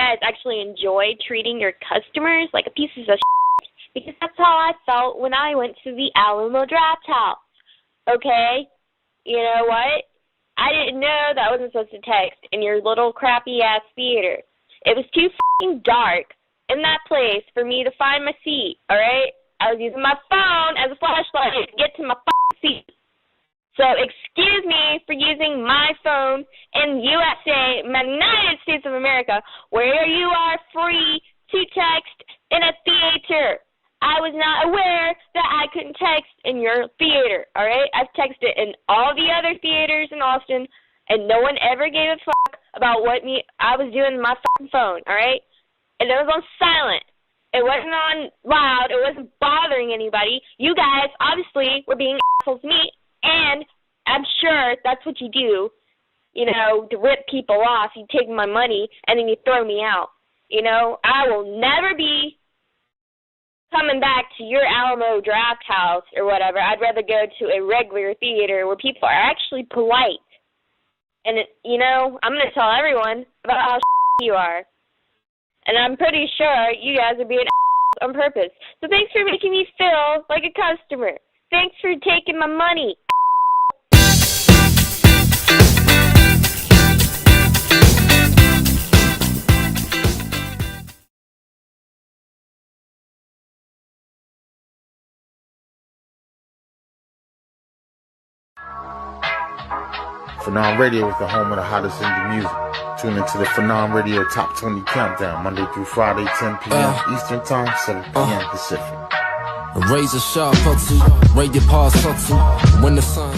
guys actually enjoy treating your customers like a piece of shit, because that's how I felt when I went to the Alamo Draft House. Okay? You know what? I didn't know that I wasn't supposed to text in your little crappy-ass theater. It was too f***ing dark in that place for me to find my seat, alright? I was using my phone as a flashlight to get to my f***ing seat. So excuse me for using my phone in USA, the United States of America, where you are free to text in a theater. I was not aware that I couldn't text in your theater, alright? I've texted in all the other theaters in Austin, and no one ever gave a fuck about what I was doing on my fucking phone, alright? And it was on silent. It wasn't on loud. It wasn't bothering anybody. You guys, obviously, were being assholes to me, and I'm sure that's what you do, you know, to rip people off. You take my money, and then you throw me out. You know, I will never be coming back to your Alamo Draft House or whatever. I'd rather go to a regular theater where people are actually polite. And, you know, I'm going to tell everyone about how you are. And I'm pretty sure you guys are being on purpose. So thanks for making me feel like a customer. Thanks for taking my money. Phenom Radio is the home of the hottest indie music. Tune into the Phenom Radio Top 20 Countdown, Monday through Friday, 10 p.m. Eastern Time, 7 p.m. Pacific. A razor sharp hustle, raid your paws subtle, when the sun...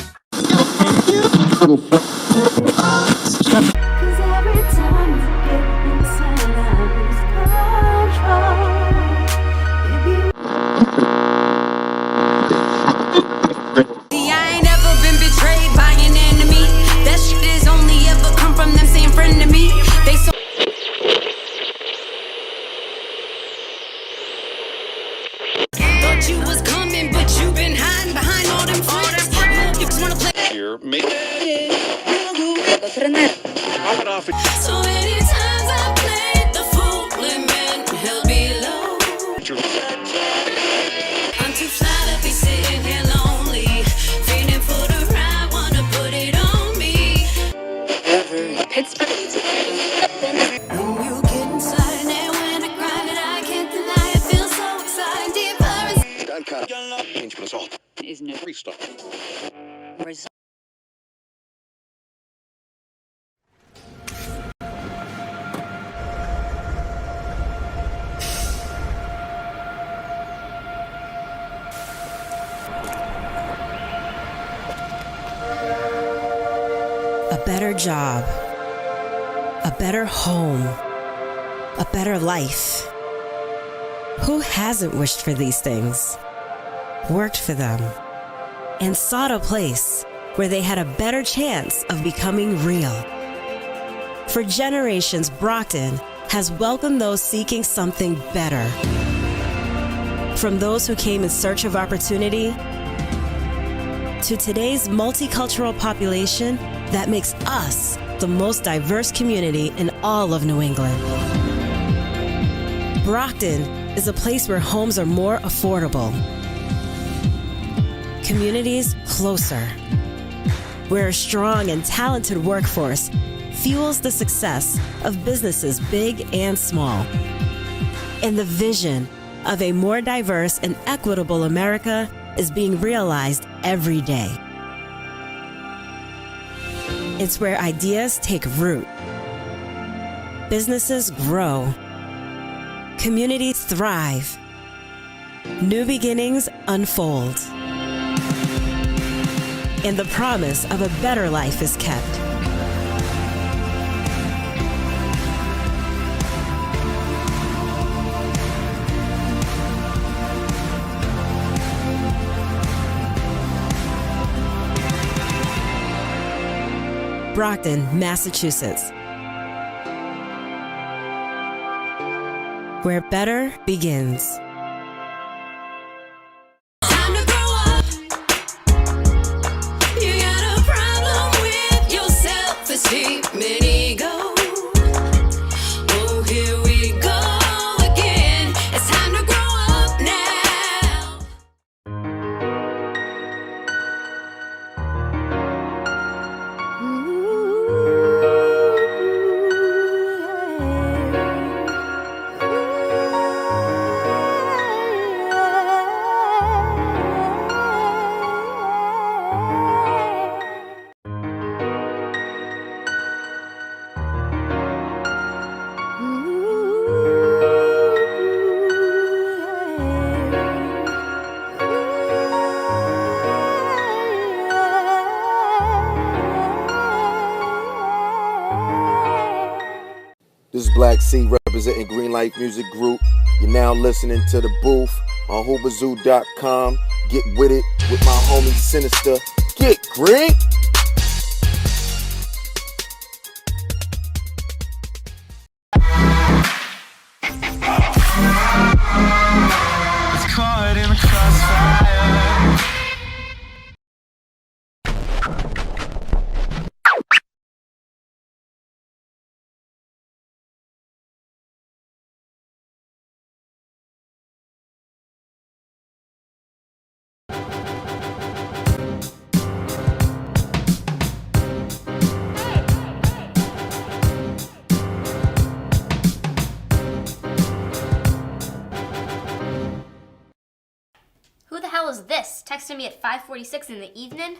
So many times I played the fool, man, held below. I'm too fly to be sitting here lonely, feeling for the ride, wanna put it on me. When you get inside and when I grind it, I can't deny it, feels so exciting, deeper. Is no restart. A better job, a better home, a better life. Who hasn't wished for these things, worked for them, and sought a place where they had a better chance of becoming real? For generations, Brockton has welcomed those seeking something better. From those who came in search of opportunity to today's multicultural population that makes us the most diverse community in all of New England. Brockton is a place where homes are more affordable, communities closer, where a strong and talented workforce fuels the success of businesses big and small, and the vision of a more diverse and equitable America is being realized every day. It's where ideas take root, businesses grow, communities thrive, new beginnings unfold, and the promise of a better life is kept. Brockton, Massachusetts, where better begins. Time to grow up. You got a problem with your self-esteem and ego. Oh, here we Black C representing Greenlight Music Group. You're now listening to The Booth on hoobazoo.com. Get with it with my homie Sinister. Get green! It's caught in the crossfire. Who the hell is this? Texting me at 5:46 in the evening?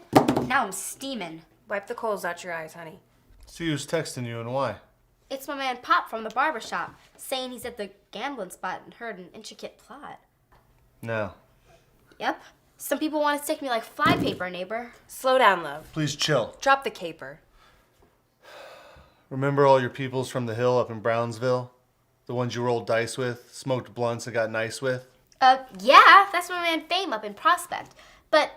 Now I'm steaming. Wipe the coals out your eyes, honey. See who's texting you and why. It's my man Pop from the barbershop, saying he's at the gambling spot and heard an intricate plot. No. Yep. Some people want to stick me like flypaper, neighbor. Slow down, love. Please chill. Drop the caper. Remember all your peoples from the hill up in Brownsville? The ones you rolled dice with, smoked blunts, and got nice with? Yeah, that's my man Fame up in Prospect. But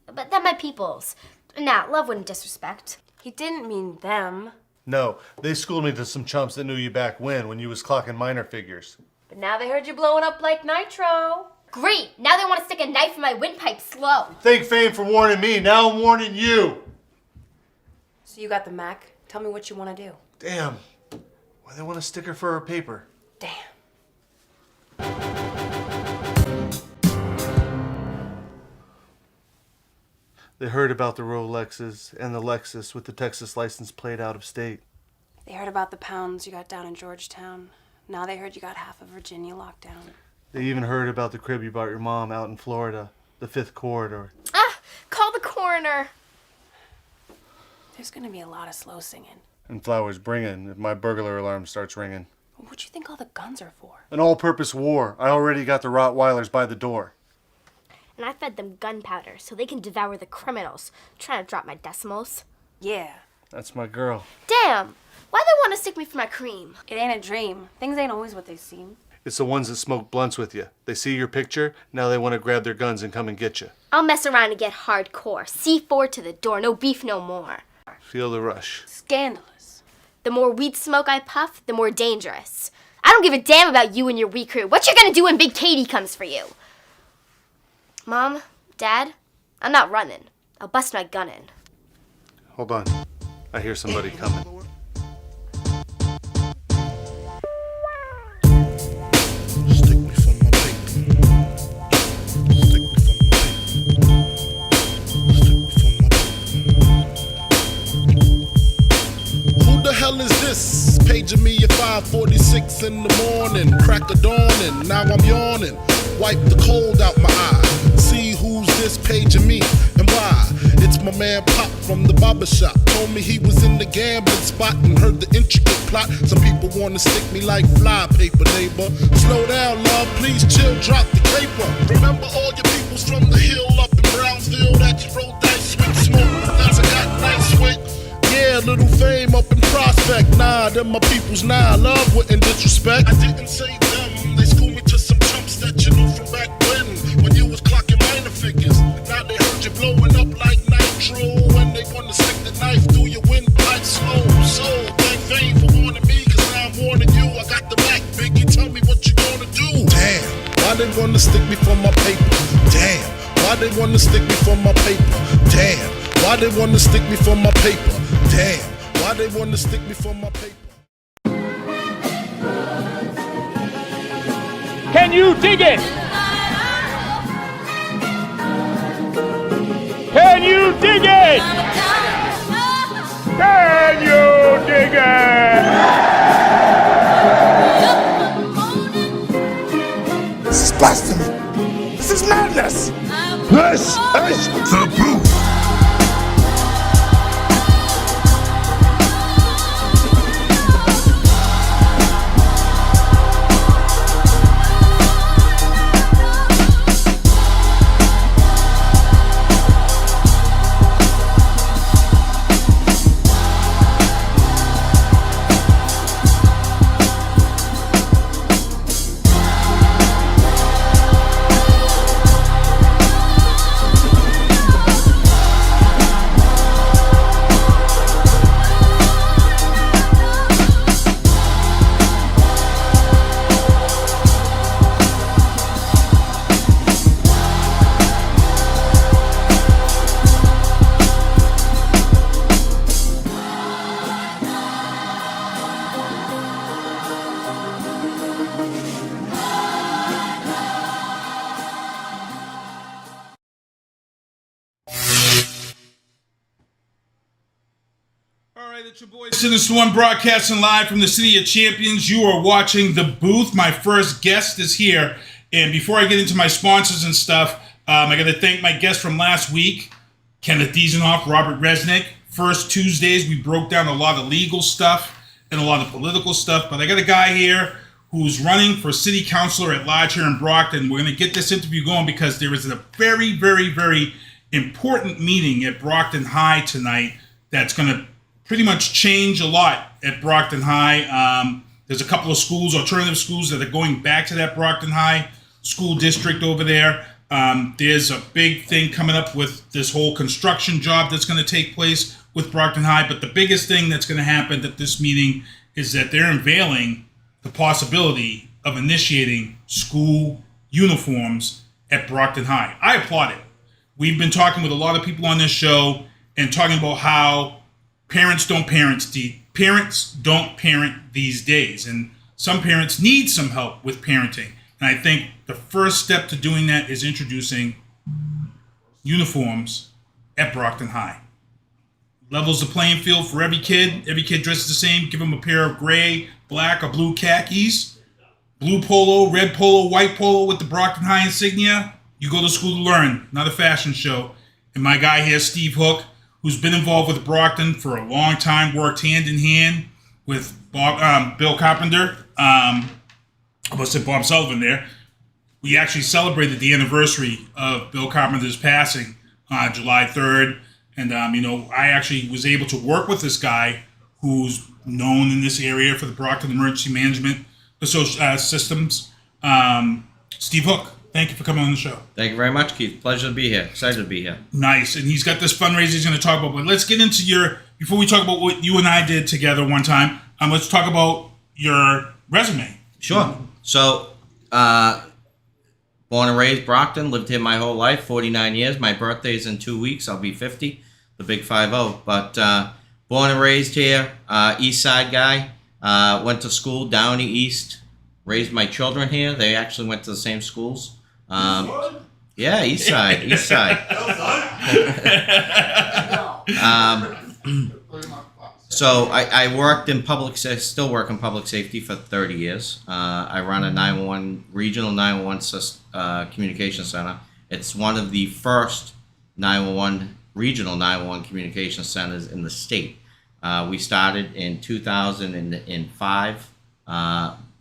they're my peoples. Nah, love wouldn't disrespect. He didn't mean them. No, they schooled me to some chumps that knew you back when you was clocking minor figures. But now they heard you blowing up like nitro. Great, now they want to stick a knife in my windpipe slow. Thank Fame for warning me, now I'm warning you! So you got the Mac. Tell me what you want to do. Damn. Why they want a sticker for her paper? Damn. They heard about the Rolexes and the Lexus with the Texas license plate out of state. They heard about the pounds you got down in Georgetown. Now they heard you got half of Virginia locked down. They even heard about the crib you bought your mom out in Florida, the 5th Corridor. Call the coroner. There's gonna be a lot of slow singing. And flowers bringing if my burglar alarm starts ringing. What do you think all the guns are for? An all-purpose war. I already got the Rottweilers by the door. And I fed them gunpowder so they can devour the criminals. Trying to drop my decimals. Yeah. That's my girl. Damn! Why they want to stick me for my cream? It ain't a dream. Things ain't always what they seem. It's the ones that smoke blunts with you. They see your picture, now they want to grab their guns and come and get you. I'll mess around and get hardcore. C4 to the door, no beef no more. Feel the rush. Scandalous. The more weed smoke I puff, the more dangerous. I don't give a damn about you and your recruit. What you gonna do when Big Katie comes for you? Mom, Dad, I'm not running. I'll bust my gun in. Hold on. I hear somebody coming. Stick me for my paper. Stick me for my paper. Stick me for my paper. Who the hell is this? Paging me at 5:46 in the morning. Crack of dawning, now I'm yawning. Wipe the cold out my eye. See who's this paging me and why. It's my man Pop from the barbershop. Told me he was in the gambling spot and heard the intricate plot. Some people wanna stick me like fly paper, neighbor. Slow down, love, please chill, drop the caper. Remember all your peoples from the hill up in Brownsville that you rolled dice with, smoke nuts I got nice with. Yeah, little Fame up in Prospect. Nah, them my peoples, nah, love wouldn't disrespect. I didn't say them, they schooled me to some chumps that you knew from back when you was clocking minor figures. Now they heard you blowing up like nitro, and they wanna stick the knife through your windpipe slow. So, thank Fame for warning me, cause now I'm warning you. I got the Mac, Biggie, tell me what you gonna do. Damn, why they wanna stick me for my paper? Damn, why they wanna stick me for my paper? Damn, why they wanna stick me for my paper? Damn, why they wanna stick me for my paper? Can you dig it? Can you dig it? Can you dig it? This is blasphemy. This is madness. This is the proof. It's your boy Sinister One broadcasting live from the City of Champions. You are watching The Booth. My first guest is here. And before I get into my sponsors and stuff, I got to thank my guest from last week, Kenneth Diesenhof, Robert Resnick. First Tuesdays, we broke down a lot of legal stuff and a lot of political stuff. But I got a guy here who's running for city councilor at large here in Brockton. We're going to get this interview going because there is a very, very, very important meeting at Brockton High tonight that's going to pretty much change a lot at Brockton High. There's a couple of schools, alternative schools, that are going back to that Brockton High school district over there. There's a big thing coming up with this whole construction job that's going to take place with Brockton High. But the biggest thing that's going to happen at this meeting is that they're unveiling the possibility of initiating school uniforms at Brockton High. I applaud it. We've been talking with a lot of people on this show and talking about how parents don't parent these days, and some parents need some help with parenting. And I think the first step to doing that is introducing uniforms at Brockton High. Levels the playing field for every kid. Every kid dresses the same. Give them a pair of gray, black, or blue khakis, blue polo, red polo, white polo with the Brockton High insignia. You go to school to learn, not a fashion show. And my guy here, Steve Hooke, who's been involved with Brockton for a long time, worked hand in hand with Bill Carpenter. I almost said Bob Sullivan there. We actually celebrated the anniversary of Bill Carpenter's passing on July 3rd. And, I actually was able to work with this guy who's known in this area for the Brockton Emergency Management Systems, Steve Hooke. Thank you for coming on the show. Thank you very much, Keith. Pleasure to be here. Excited to be here. Nice. And he's got this fundraiser he's going to talk about. But let's get into before we talk about what you and I did together one time, let's talk about your resume. Sure. So, born and raised Brockton, lived here my whole life, 49 years. My birthday's in 2 weeks. I'll be 50, the big 50. But born and raised here, East Side guy. Went to school, Downey East. Raised my children here. They actually went to the same schools. Yeah, East Side. So I worked in still work in public safety for 30 years. I run a regional 911 communication center. It's one of the first regional 911 communication centers in the state. We started in 2005,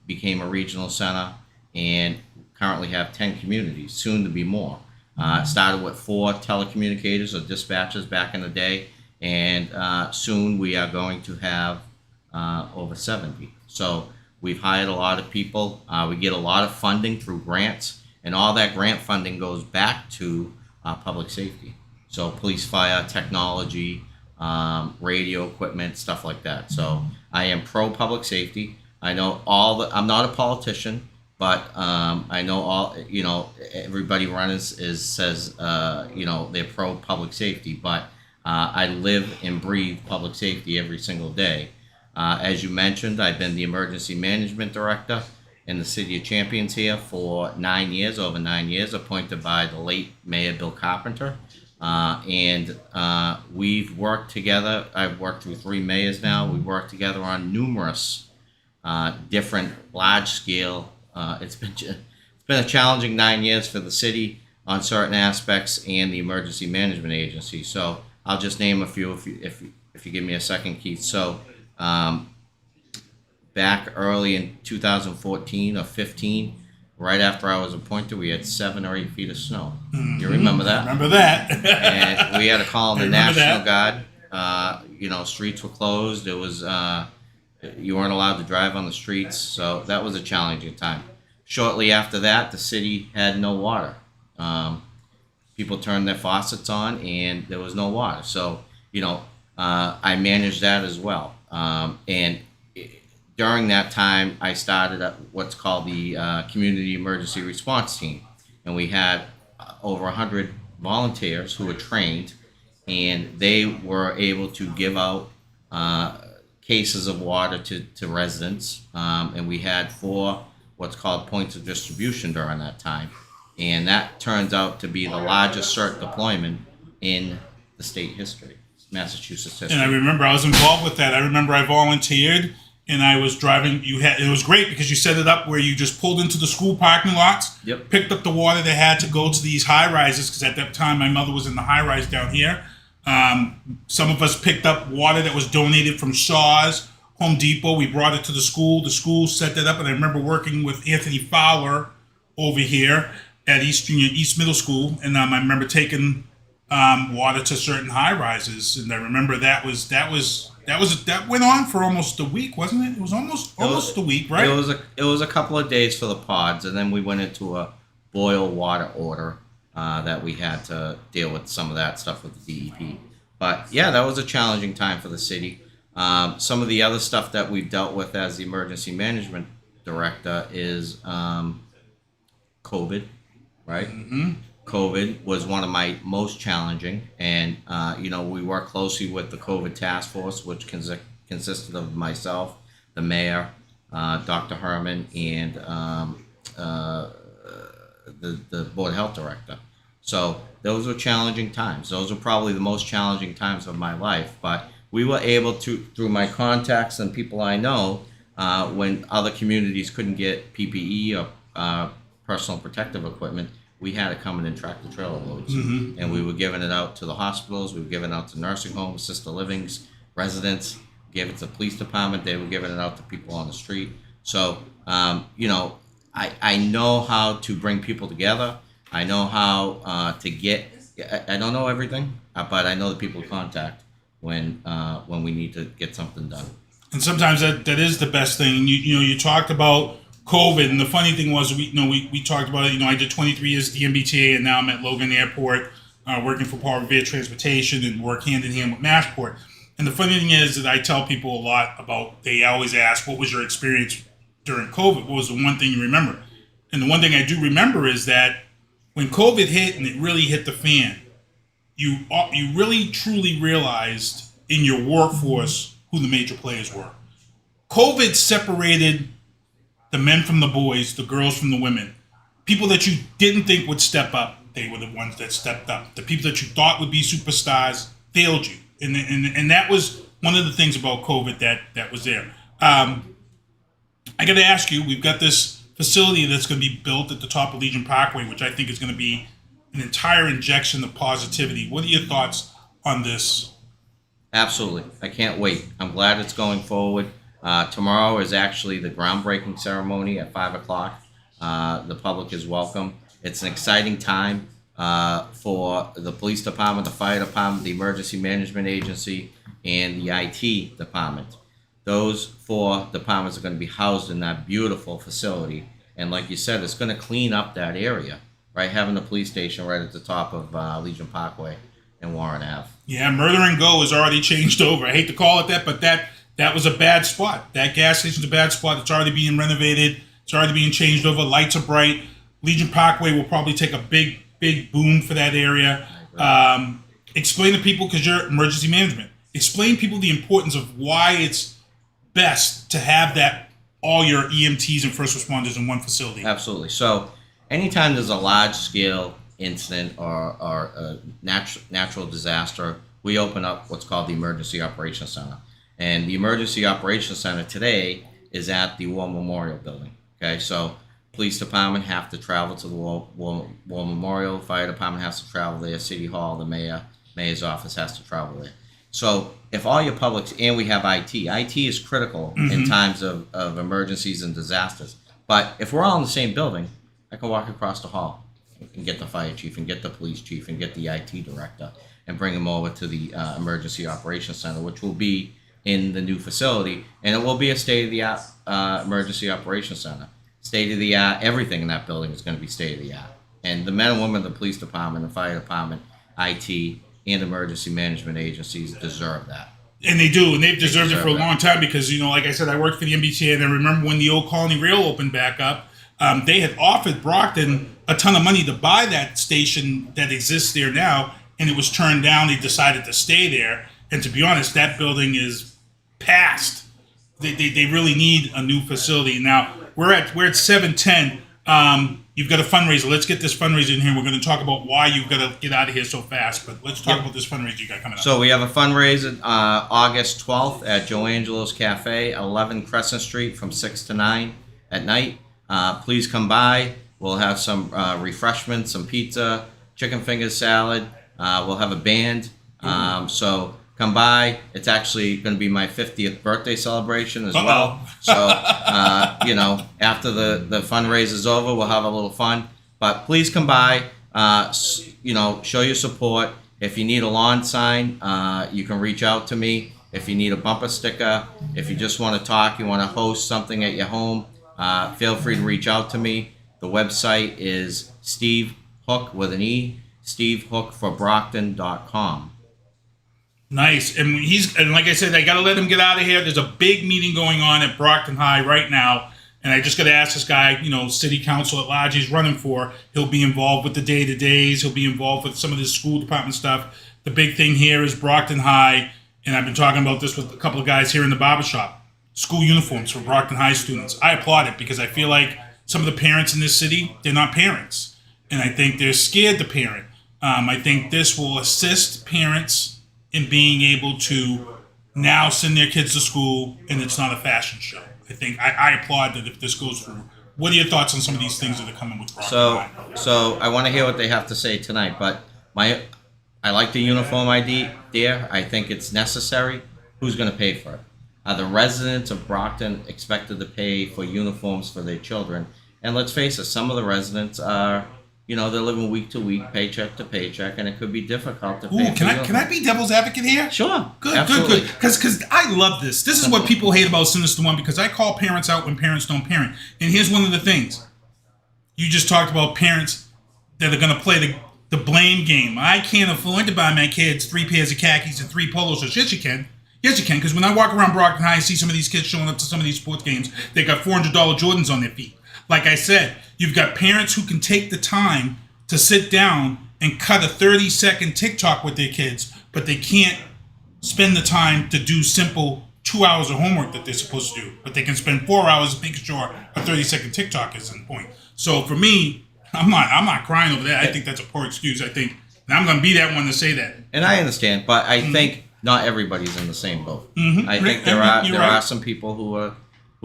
became a regional center, and currently have 10 communities, soon to be more. Started with 4 telecommunicators or dispatchers back in the day, and soon we are going to have over 70. So we've hired a lot of people. We get a lot of funding through grants, and all that grant funding goes back to public safety. So police, fire, technology, radio equipment, stuff like that. So I am pro public safety. I know I'm not a politician, but I know everybody says they're pro public safety, but I live and breathe public safety every single day. As you mentioned, I've been the emergency management director in the City of Champions here for over 9 years, appointed by the late Mayor Bill Carpenter. And we've worked together. I've worked through 3 mayors now. We've worked together on numerous different large-scale. It's been a challenging 9 years for the city on certain aspects and the emergency management agency. So I'll just name a few if you give me a second, Keith. So back early in 2014 or 15, right after I was appointed, we had 7 or 8 feet of snow. Mm-hmm. You remember that? Remember that. And we had to call in the National Guard. Streets were closed. It was you weren't allowed to drive on the streets, so that was a challenging time. Shortly after that, the city had no water. People turned their faucets on, and there was no water. So, I managed that as well. And during that time, I started at what's called the Community Emergency Response Team. And we had over 100 volunteers who were trained, and they were able to give out cases of water to residents. And we had 4 what's called points of distribution during that time. And that turns out to be the largest CERT deployment in the state history. Massachusetts And history. I remember I was involved with that. I remember I volunteered, and I was driving. It was great because you set it up where you just pulled into the school parking lots, Yep. picked up the water they had to go to these high rises, because at that time my mother was in the high rise down here. Some of us picked up water that was donated from Shaw's, Home Depot. We brought it to the school. The school set that up, and I remember working with Anthony Fowler over here at East Middle School, and I remember taking water to certain high rises, and I remember that went on for almost a week, wasn't it? It was almost a week, right? It was a couple of days for the pods, and then we went into a boil water order that we had to deal with some of that stuff with the DEP. But yeah, that was a challenging time for the city. Some of the other stuff that we've dealt with as the emergency management director is COVID, right? Mm-hmm. COVID was one of my most challenging, and we work closely with the COVID task force, which consisted of myself, the mayor, Dr. Herman, and the board health director. So those were challenging times. Those were probably the most challenging times of my life. But we were able to, through my contacts and people I know, when other communities couldn't get PPE or personal protective equipment, we had to come in and track the trailer loads. Mm-hmm. And we were giving it out to the hospitals, we were giving it out to nursing homes, assisted livings, residents, gave it to the police department, they were giving it out to people on the street. So, I know how to bring people together. I know how to get, I don't know everything, but I know the people to contact when we need to get something done. And sometimes that is the best thing. You talked about COVID, and the funny thing was we talked about it. I did 23 years at the MBTA, and now I'm at Logan Airport, working for Power Via Transportation, and work hand in hand with Massport. And the funny thing is that I tell people a lot about. They always ask, "What was your experience during COVID? What was the one thing you remember?" And the one thing I do remember is that when COVID hit and it really hit the fan, you really truly realized in your workforce who the major players were. COVID separated the men from the boys, the girls from the women. People that you didn't think would step up, they were the ones that stepped up. The people that you thought would be superstars failed you. And that was one of the things about COVID that was there. I got to ask you, we've got this facility that's going to be built at the top of Legion Parkway, which I think is going to be an entire injection of positivity. What are your thoughts on this? Absolutely. I can't wait. I'm glad it's going forward. Tomorrow is actually the groundbreaking ceremony at 5 o'clock. The public is welcome. It's an exciting time for the police department, the fire department, the emergency management agency, and the IT department. Those 4 departments are going to be housed in that beautiful facility. And like you said, it's going to clean up that area, right? Having the police station right at the top of Legion Parkway and Warren Ave. Yeah, Murder and Go has already changed over. I hate to call it that, but that was a bad spot. That gas station's a bad spot. It's already being renovated. It's already being changed over. Lights are bright. Legion Parkway will probably take a big boom for that area. Explain to people, because you're emergency management, explain to people the importance of why it's best to have all your EMTs and first responders in one facility. Absolutely. So anytime there's a large-scale incident or a natural disaster, we open up what's called the Emergency Operations Center. And the Emergency Operations Center today is at the War Memorial Building. Okay, so police department have to travel to the War Memorial, fire department has to travel there, City Hall, the mayor's office has to travel there. So if all your publics, and we have IT is critical in times of emergencies and disasters. But if we're all in the same building, I can walk across the hall and get the fire chief and get the police chief and get the IT director and bring them over to the Emergency Operations Center, which will be in the new facility, and it will be a state-of-the-art Emergency Operations Center. State-of-the-art, everything in that building is going to be state-of-the-art. And the men and women of the police department, the fire department, IT, and emergency management agencies deserve that. And they do, and they've deserved it for a long time because, like I said, I worked for the MBTA, and I remember when the old Colony Rail opened back up, they had offered Brockton a ton of money to buy that station that exists there now, and it was turned down. They decided to stay there, and to be honest, that building is past. They really need a new facility. Now, we're at 7:10. You've got a fundraiser. Let's get this fundraiser in here. We're going to talk about why you've got to get out of here so fast. But let's talk about this fundraiser you got coming up. So we have a fundraiser August 12th at Joe Angelo's Cafe, 11 Crescent Street, from 6 to 9 at night. Please come by. We'll have some refreshments, some pizza, chicken fingers, salad. We'll have a band. So come by. It's actually going to be my 50th birthday celebration as well. So, after the fundraiser's over, we'll have a little fun. But please come by, show your support. If you need a lawn sign, you can reach out to me. If you need a bumper sticker, if you just want to talk, you want to host something at your home, feel free to reach out to me. The website is Steve Hooke with an E, SteveHookeForBrockton.com. Nice. And like I said, I got to let him get out of here. There's a big meeting going on at Brockton High right now. And I just got to ask this guy, city council at large he's running for. He'll be involved with the day-to-days. He'll be involved with some of the school department stuff. The big thing here is Brockton High. And I've been talking about this with a couple of guys here in the barbershop. School uniforms for Brockton High students. I applaud it because I feel like some of the parents in this city, they're not parents. And I think they're scared to parent. I think this will assist parents in being able to now send their kids to school and it's not a fashion show. I think I applaud that if this goes through. What are your thoughts on some of these things that are coming with Brockton High? So I want to hear what they have to say tonight, but I like the uniform idea. I think it's necessary. Who's going to pay for it? Are the residents of Brockton expected to pay for uniforms for their children? And let's face it, some of the residents are, they're living week to week, paycheck to paycheck, and it could be difficult to pay. Can I be devil's advocate here? Sure. Good. Because I love this. This is what people hate about Sinister One, because I call parents out when parents don't parent. And here's one of the things. You just talked about parents that are going to play the blame game. I can't afford to buy my kids 3 pairs of khakis and 3 polos. Yes, you can. Yes, you can. Because when I walk around Brockton High and see some of these kids showing up to some of these sports games, they got $400 Jordans on their feet. Like I said, you've got parents who can take the time to sit down and cut a 30-second TikTok with their kids, but they can't spend the time to do simple 2 hours of homework that they're supposed to do. But they can spend 4 hours making sure a 30-second TikTok is in point. So for me, I'm not crying over that. I think that's a poor excuse. I think I'm going to be that one to say that. And I understand, but I think not everybody's in the same boat. I think there are some people who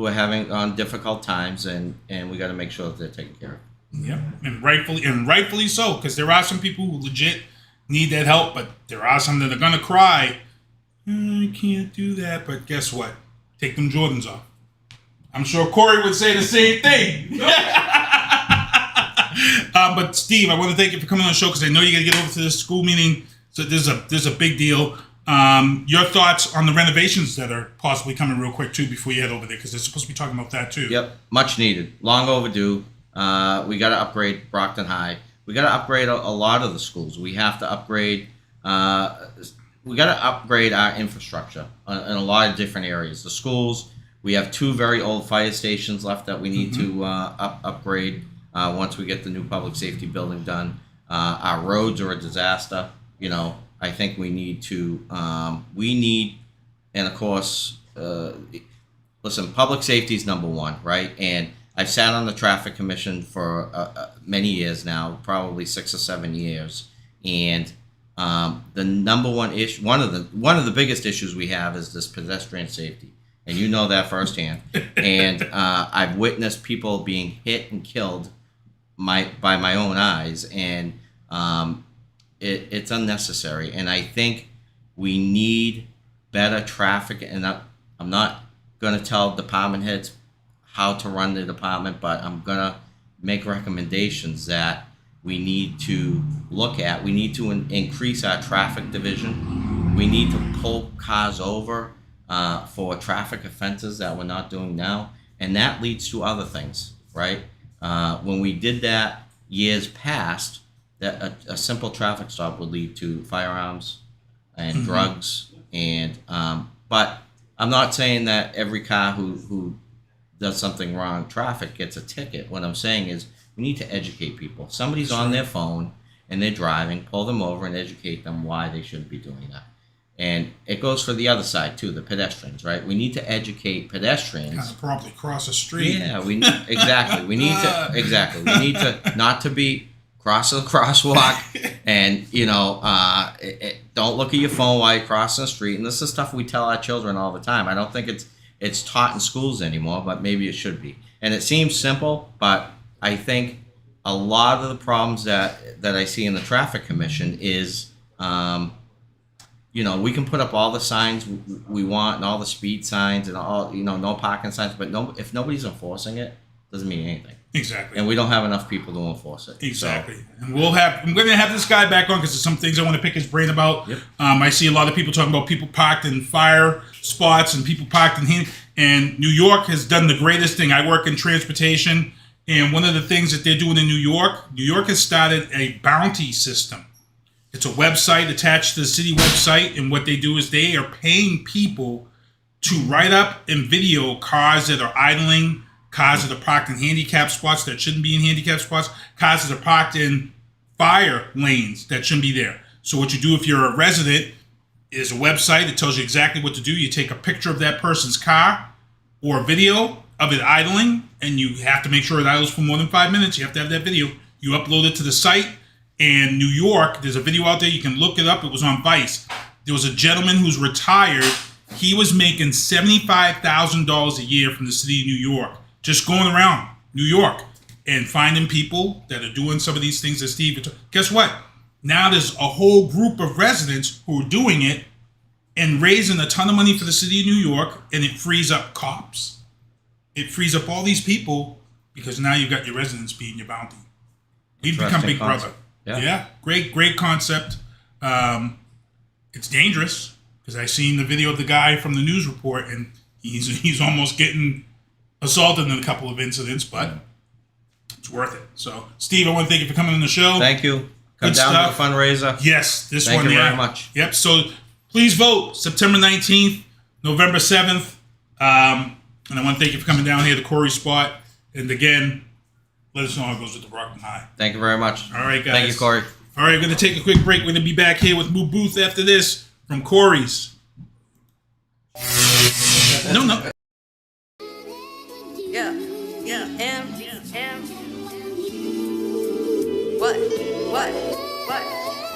are having difficult times, and we got to make sure that they're taken care of. Yep, and rightfully so, because there are some people who legit need that help, but there are some that are gonna cry. I can't do that, but guess what? Take them Jordans off. I'm sure Corey would say the same thing. But Steve, I want to thank you for coming on the show because I know you got to get over to this school meeting, so there's a big deal. Your thoughts on the renovations that are possibly coming real quick too before you head over there, because they're supposed to be talking about that too. Yep, much needed, long overdue. We got to upgrade Brockton High. We got to upgrade a lot of the schools. We have to upgrade. We got to upgrade our infrastructure in a lot of different areas. The schools. We have 2 very old fire stations left that we need to upgrade once we get the new public safety building done. Our roads are a disaster. I think we need to, and of course, listen, public safety is number one, right? And I've sat on the traffic commission for many years now, probably 6 or 7 years. And the number one issue, one of the biggest issues we have is this pedestrian safety. And you know that firsthand. And I've witnessed people being hit and killed by my own eyes. And it's unnecessary, and I think we need better traffic. And I'm not going to tell department heads how to run the department, but I'm going to make recommendations that we need to look at. We need to increase our traffic division. We need to pull cars over for traffic offenses that we're not doing now, and that leads to other things, right? When we did that years past, that a simple traffic stop would lead to firearms and drugs, and but I'm not saying that every car who does something wrong traffic gets a ticket. What I'm saying is we need to educate people. Somebody's on their phone and they're driving, pull them over and educate them why they shouldn't be doing that. And it goes for the other side too, the pedestrians, right? We need to educate pedestrians. Kind of promptly cross the street. Yeah, exactly. We need to not to be cross the crosswalk, and don't look at your phone while you're crossing the street. And this is stuff we tell our children all the time. I don't think it's taught in schools anymore, but maybe it should be. And it seems simple, but I think a lot of the problems that I see in the traffic commission is. We can put up all the signs we want and all the speed signs and all, no parking signs, but if nobody's enforcing it, doesn't mean anything. Exactly. And we don't have enough people to enforce it. Exactly. So. And I'm going to have this guy back on because there's some things I want to pick his brain about. Yep. I see a lot of people talking about people parked in fire spots and people parked in here. And New York has done the greatest thing. I work in transportation, and one of the things that they're doing in New York has started a bounty system. It's a website attached to the city website, and what they do is they are paying people to write up and video cars that are idling, cars that are parked in handicap spots that shouldn't be in handicap spots, cars that are parked in fire lanes that shouldn't be there. So what you do if you're a resident is a website that tells you exactly what to do. You take a picture of that person's car or a video of it idling, and you have to make sure it idles for more than 5 minutes. You have to have that video. You upload it to the site. And New York, there's a video out there. You can look it up. It was on Vice. There was a gentleman who's retired. He was making $75,000 a year from the city of New York, just going around New York and finding people that are doing some of these things that Steve. Guess what? Now there's a whole group of residents who are doing it and raising a ton of money for the city of New York, and it frees up cops. It frees up all these people because now you've got your residents being your bounty. We've become Big Brother. Yeah. Great concept. It's dangerous because I seen the video of the guy from the news report, and he's almost getting assaulted in a couple of incidents, but it's worth it. So, Steve, I want to thank you for coming on the show. Thank you. Come down to the fundraiser. Yes, Thank you very much. Yep. So please vote September 19th, November 7th, and I want to thank you for coming down here to Corey's spot. And again, let us know how it goes with the Brockton High. Thank you very much. All right, guys. Thank you, Corey. All right, we're going to take a quick break. We're going to be back here with Moo Booth after this from Corey's. No. Yeah. What?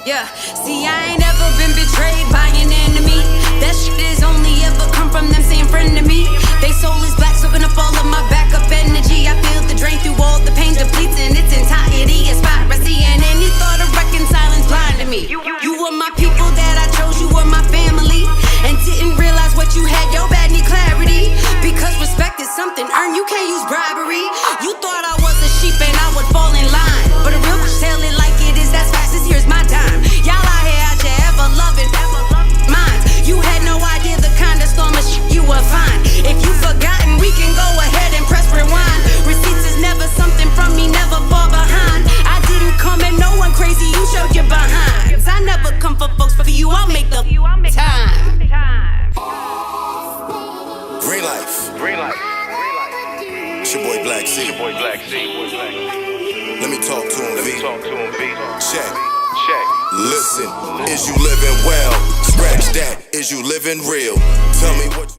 Yeah. See, I ain't ever been betrayed by an enemy. That shit is only ever come from them saying friend to me. They soul is black, soaking up all of my backup energy. I feel the drain through all the pain depletes in its entirety. It's piracy, and any thought of reconciling blind to me. You were my people that I chose, you were my family, and didn't realize what you had, your bad need clarity. Because respect is something earned, you can't use bribery. You thought I was a sheep and I would fall in line, but a real bitch tell it like it is, that's fast as here's my dime. Y'all out here out your ever loving minds. You had no idea the kind of storm of shit you would find. If you forgotten, we can go ahead and press rewind. Receipts is never something from me, never fall behind. I didn't come at no one crazy, you showed your behinds. I never come for folks, but for you I'll make the time. Green life. It's your boy Black C. Let me talk to him, V. Check. Listen, is you living well? Scratch that, is you living real? Tell me what.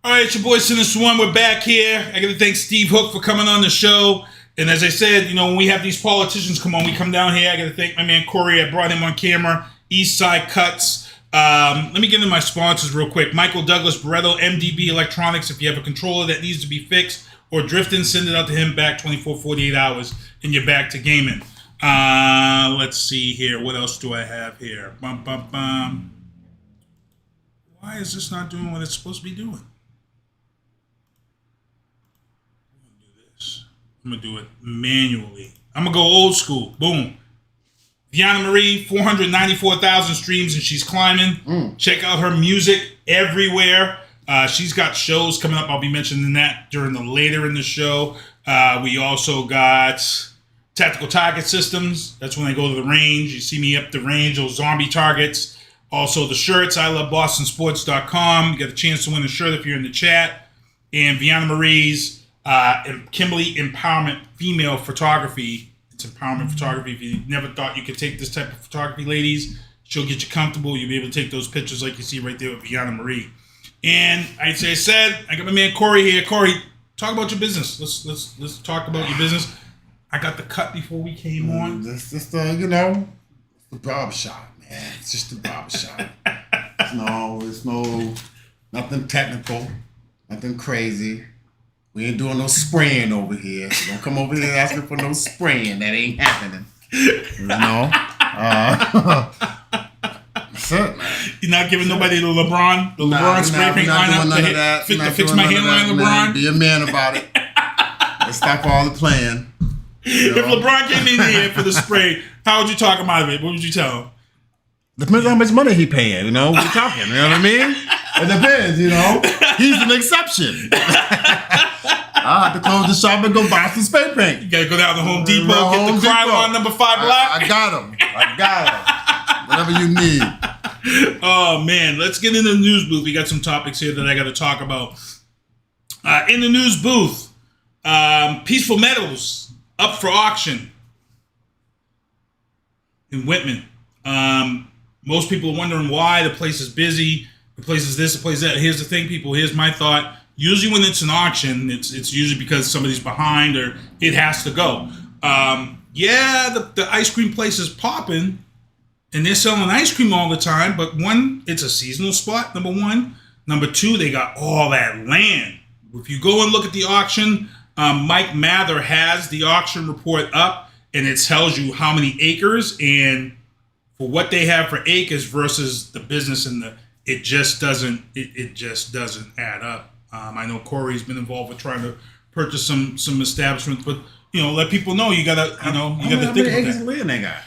All right, it's your boy Sinister One. We're back here. I got to thank Steve Hooke for coming on the show. And as I said, when we have these politicians come on, we come down here. I got to thank my man Corey. I brought him on camera. Eastside Cuts. Let me get into my sponsors real quick. Michael Douglas Barretto, MDB Electronics. If you have a controller that needs to be fixed or drifting, send it out to him back 24, 48 hours, and you're back to gaming. Let's see here. What else do I have here? Why is this not doing what it's supposed to be doing? I'm going to do it manually. I'm going to go old school. Boom. Vianna Marie, 494,000 streams, and she's climbing. Check out her music everywhere. She's got shows coming up. I'll be mentioning that later in the show. We also got Tactical Target Systems. That's when I go to the range. You see me up the range, those zombie targets. Also the shirts, I love BostonSports.com. You got a chance to win a shirt if you're in the chat. And Vianna Marie's Kimberly Empowerment Female Photography. It's It's empowerment photography. If you never thought you could take this type of photography, ladies, she'll get you comfortable. You'll be able to take those pictures like you see right there with Vianna Marie. And I got my man Corey here. Corey, talk about your business. Let's talk about your business. I got the cut before we came on. It's just the barbershop, man. It's just the barbershop. It's nothing technical, nothing crazy. We ain't doing no spraying over here. So don't come over here asking for no spraying. That ain't happening. That's it, man. You're not giving nobody the LeBron spray paint line up? Fix my hairline, LeBron? Man. Be a man about it. Let's stop all the playing. If LeBron came in here for the spray, how would you talk him out of it? What would you tell him? Depends on how much money he paying, We're talking, you know what I mean? It depends, He's an exception. I have to close the shop and go buy some spray paint. You gotta go down to Home Depot, get the Krylon number 5 black. I got him. Whatever you need. Oh, man. Let's get in the news booth. We got some topics here that I got to talk about. In the news booth, Peaceful Meadows up for auction in Whitman. Most people are wondering why. The place is busy. The place is this, the place is that. Here's the thing, people. Here's my thought. Usually when it's an auction, it's usually because somebody's behind or it has to go. The ice cream place is popping and they're selling ice cream all the time. But one, it's a seasonal spot, number one. Number two, they got all that land. If you go and look at the auction, Mike Mather has the auction report up and it tells you how many acres and for what they have for acres versus the business and it just doesn't add up. I know Corey's been involved with trying to purchase some establishments, but let people know you gotta think about that. How many acres of land they got?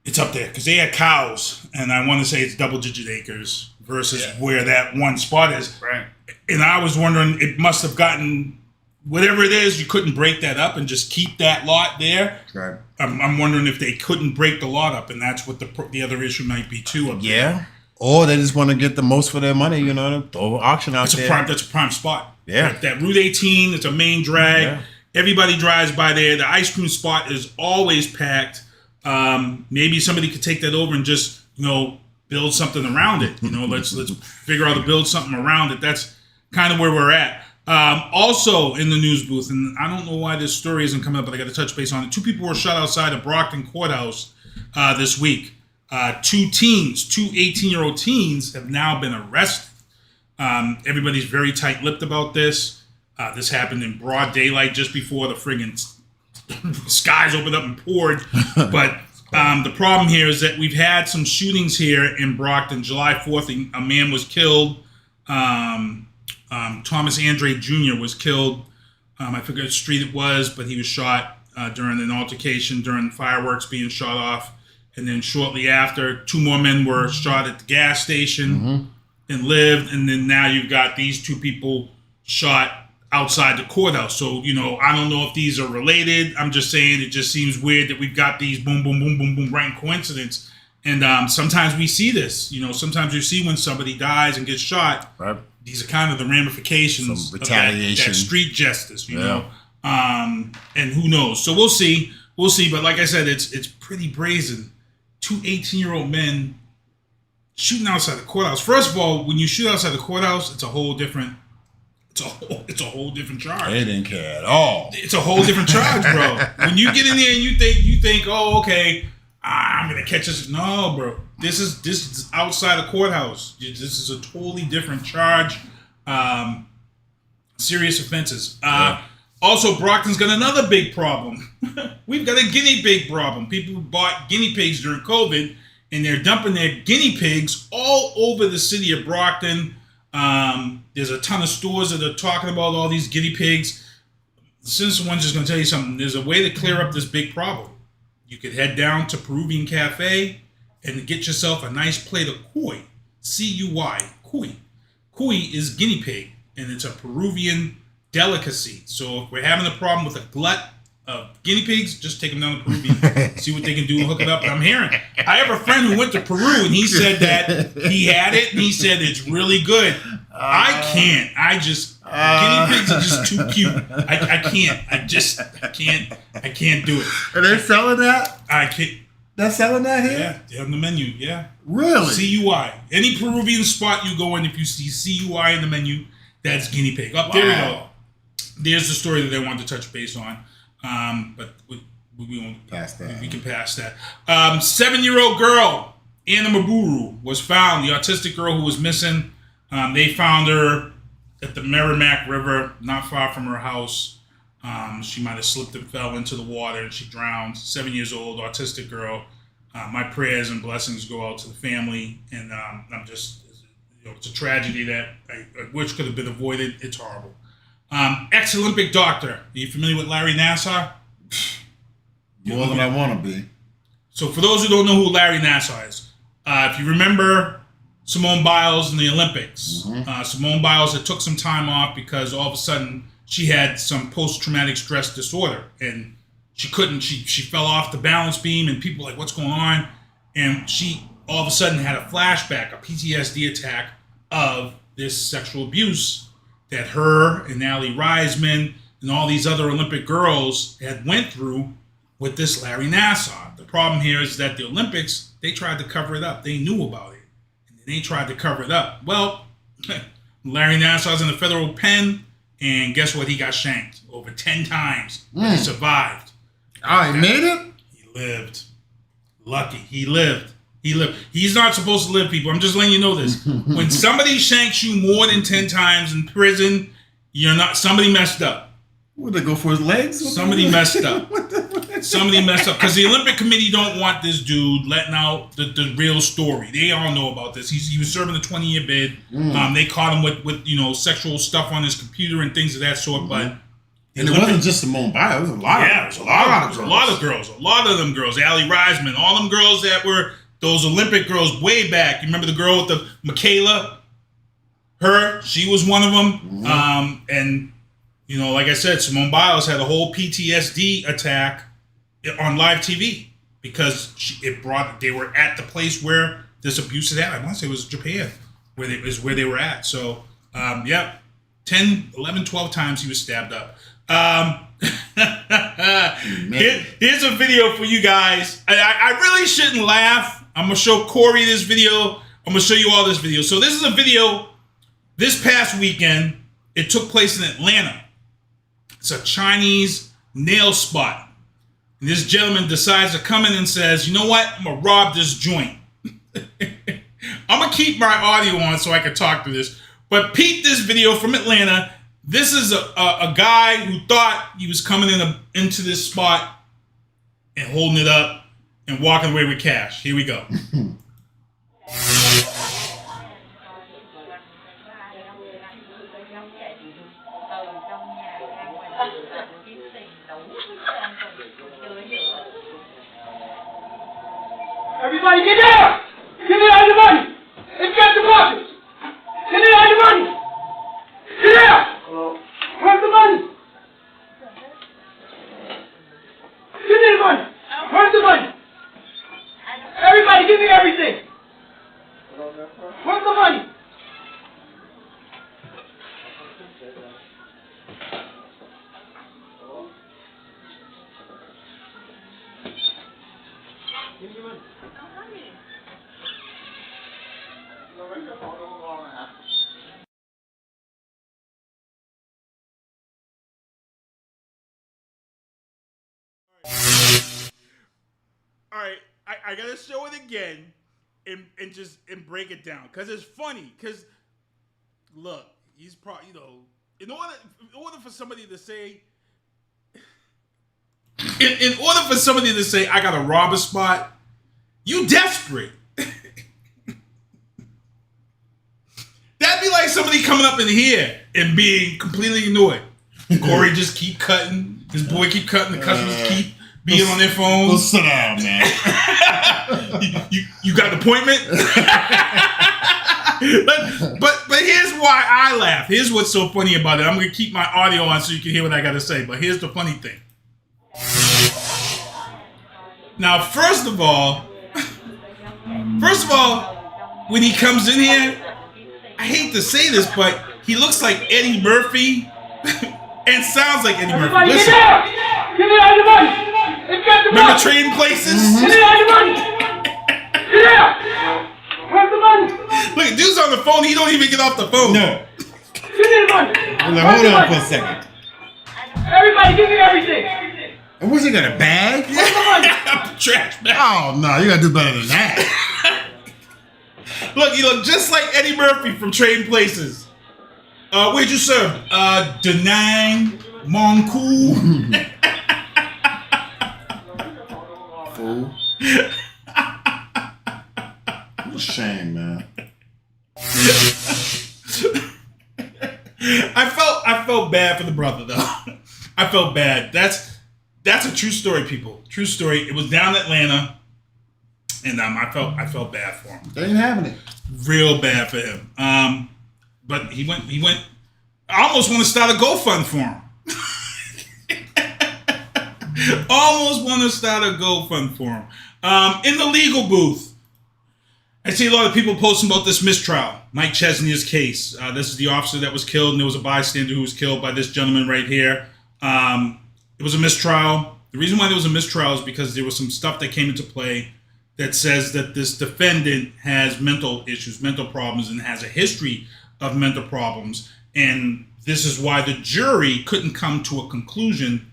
It's up there because they had cows, and I want to say it's double-digit acres versus where that one spot is. Right. And I was wondering, it must have gotten whatever it is. You couldn't break that up and just keep that lot there. Right. I'm wondering if they couldn't break the lot up, and that's what the other issue might be too. Yeah. Or they just want to get the most for their money, throw an auction out there. That's a prime spot. Yeah. That Route 18, it's a main drag. Yeah. Everybody drives by there. The ice cream spot is always packed. Maybe somebody could take that over and just, build something around it. Let's figure out to build something around it. That's kind of where we're at. Also in the news booth, and I don't know why this story isn't coming up, but I got to touch base on it. 2 people were shot outside of Brockton Courthouse this week. 2 18-year-old teens have now been arrested. Everybody's very tight-lipped about this. This happened in broad daylight just before the friggin' skies opened up and poured. But the problem here is that we've had some shootings here in Brockton. July 4th, a man was killed. Thomas Andre Jr. was killed. I forget what street it was, but he was shot during an altercation, during fireworks being shot off. And then shortly after, 2 more men were shot at the gas station and lived. And then now you've got these 2 people shot outside the courthouse. So, I don't know if these are related. I'm just saying it just seems weird that we've got these boom, boom, boom, boom, boom, right in coincidence. And sometimes we see this. Sometimes you see when somebody dies and gets shot. Right. These are kind of the ramifications some retaliation. Of that street justice, know. And who knows? So we'll see. But like I said, it's pretty brazen. 2 18-year-old men shooting outside the courthouse. First of all, when you shoot outside the courthouse, it's a whole different charge. They didn't care at all. It's a whole different charge, bro. When you get in there and you think, oh, okay, I'm gonna catch this. No, bro. This is outside the courthouse. This is a totally different charge. Serious offenses. Also, Brockton's got another big problem. We've got a guinea pig problem. People who bought guinea pigs during COVID, and they're dumping their guinea pigs all over the city of Brockton. There's a ton of stores that are talking about all these guinea pigs. Citizen One's just going to tell you something. There's a way to clear up this big problem. You could head down to Peruvian Cafe and get yourself a nice plate of cuy. C-U-Y. Cuy. Cuy is guinea pig, and it's a Peruvian delicacy. So if we're having a problem with a glut of guinea pigs, just take them down to Peruvian, see what they can do and hook it up. And I'm hearing, I have a friend who went to Peru and he said that he had it and he said it's really good. I can't. Guinea pigs are just too cute. I can't do it. Are they selling that? I can't. They're selling that here? Yeah, they're on the menu, yeah. Really? CUI. Any Peruvian spot you go in, if you see CUI in the menu, that's guinea pig. There we go. There's the story that I wanted to touch base on. But we won't pass that. We can pass that. 7-year-old girl, Anna Mburu, was found. The autistic girl who was missing. They found her at the Merrimack River, not far from her house. She might have slipped and fell into the water and she drowned. 7 years old, autistic girl. My prayers and blessings go out to the family. And I'm just, it's a tragedy that I wish could have been avoided. It's horrible. Ex-Olympic doctor. Are you familiar with Larry Nassar? More than I want to be. So for those who don't know who Larry Nassar is, if you remember Simone Biles in the Olympics, Simone Biles had took some time off because all of a sudden she had some post-traumatic stress disorder and she fell off the balance beam and people were like, what's going on? And she all of a sudden had a flashback, a PTSD attack of this sexual abuse that her and Allie Reisman and all these other Olympic girls had went through with this Larry Nassar. The problem here is that the Olympics, they tried to cover it up. They knew about it. And they tried to cover it up. Well, Larry Nassar's in the federal pen, and guess what? He got shanked over 10 times. He survived. Oh, he made it? He lived. Lucky. He lived. He's not supposed to live, people. I'm just letting you know this. When somebody shanks you more than 10 times in prison, somebody messed up. Would they go for his legs? Somebody messed up. Somebody messed up. Because the Olympic Committee don't want this dude letting out the real story. They all know about this. He was serving a 20-year bid. They caught him with sexual stuff on his computer and things of that sort. But and it wasn't just Simone Biles. It was a lot of girls. A lot of them girls. Allie Reisman. All them girls that were those Olympic girls way back. You remember the girl with the Michaela? She was one of them. And like I said, Simone Biles had a whole PTSD attack on live TV because they were at the place where this abuse had happened. I want to say it was Japan where they were at. So, 10, 11, 12 times he was stabbed up. Here's a video for you guys. I really shouldn't laugh. I'm going to show Corey this video. I'm going to show you all this video. So this is a video this past weekend. It took place in Atlanta. It's a Chinese nail spot. And this gentleman decides to come in and says, you know what? I'm going to rob this joint. I'm going to keep my audio on so I can talk to this. But peep this video from Atlanta. This is a guy who thought he was coming into this spot and holding it up and walking away with cash. Here we go. Everybody get down! Give me all the money! It's got the buckets! Give me all the money! Get down! Where's the money? Give me the money! Where's the money? Everybody give me everything! Where's the money? Give me money. All right, I gotta show it again and break it down because it's funny. Because look, he's probably in order for somebody to say. In order for somebody to say, I got to rob a spot, you desperate. That'd be like somebody coming up in here and being completely ignored. Corey just keep cutting. His boy keep cutting. The customers keep being on their phones. Go sit down, man. you got an appointment? but here's why I laugh. Here's what's so funny about it. I'm going to keep my audio on so you can hear what I got to say. But here's the funny thing. Now, first of all, when he comes in here, I hate to say this, but He looks like Eddie Murphy and sounds like Eddie Murphy. Everybody Listen. get out! Give me all the money! It's got the Remember money! Trading Places? Give me all the money! Get out! Where's the money? Look, dude's on the phone. He don't even get off the phone. No. Give me the money! Hold on for a second. Everybody give me everything! And what's he got, a bag? Trash bag. Oh, no, you gotta do better than that. Look, you look just like Eddie Murphy from Trading Places. Where'd you serve? Da Nang, Monku. Fool. What a shame, man. I felt bad for the brother though. I felt bad. That's a true story, people. True story. It was down in Atlanta, and I felt bad for him. They ain't having it. Real bad for him. But he went. I almost want to start a GoFund for him. Almost want to start a GoFund for him. In the legal booth, I see a lot of people posting about this mistrial, Mike Chesna's case. This is the officer that was killed, and there was a bystander who was killed by this gentleman right here. It was a mistrial. The reason why there was a mistrial is because there was some stuff that came into play that says that this defendant has mental issues, mental problems, and has a history of mental problems. And this is why the jury couldn't come to a conclusion,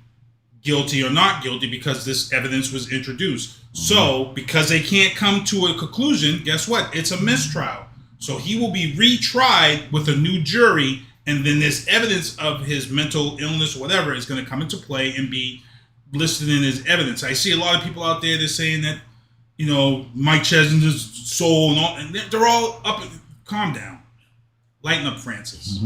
guilty or not guilty, because this evidence was introduced. So, because they can't come to a conclusion, guess what? It's a mistrial. So he will be retried with a new jury, and then this evidence of his mental illness or whatever is going to come into play and be listed in his evidence. I see a lot of people out there that's saying that, you know, Mike Chesna's soul and all, and they're all up. Calm down. Lighten up, Francis.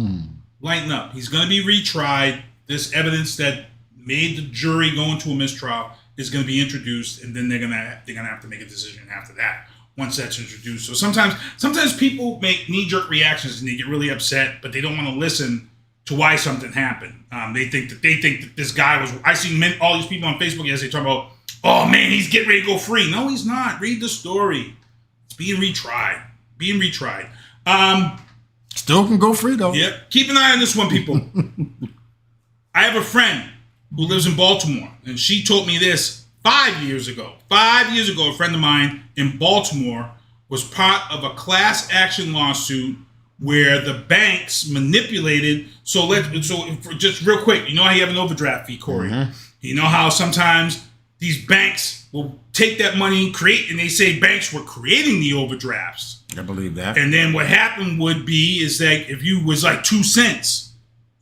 Lighten up. He's going to be retried. This evidence that made the jury go into a mistrial is going to be introduced, and then they're gonna have to make a decision after that once that's introduced. So sometimes people make knee-jerk reactions and they get really upset, but they don't want to listen to why something happened. They think that this guy was. I see all these people on Facebook yesterday talking about, oh man, he's getting ready to go free. No, he's not. Read the story. It's being retried. Still can go free though. Yep. Keep an eye on this one, people. I have a friend who lives in Baltimore, and she told me this 5 years ago. 5 years ago, a friend of mine in Baltimore was part of a class action lawsuit where the banks manipulated. So just real quick, you know how you have an overdraft fee, Corey? You know how sometimes these banks will take that money and create, and they say banks were creating the overdrafts. I believe that. And then what happened would be is that if you was like 2 cents,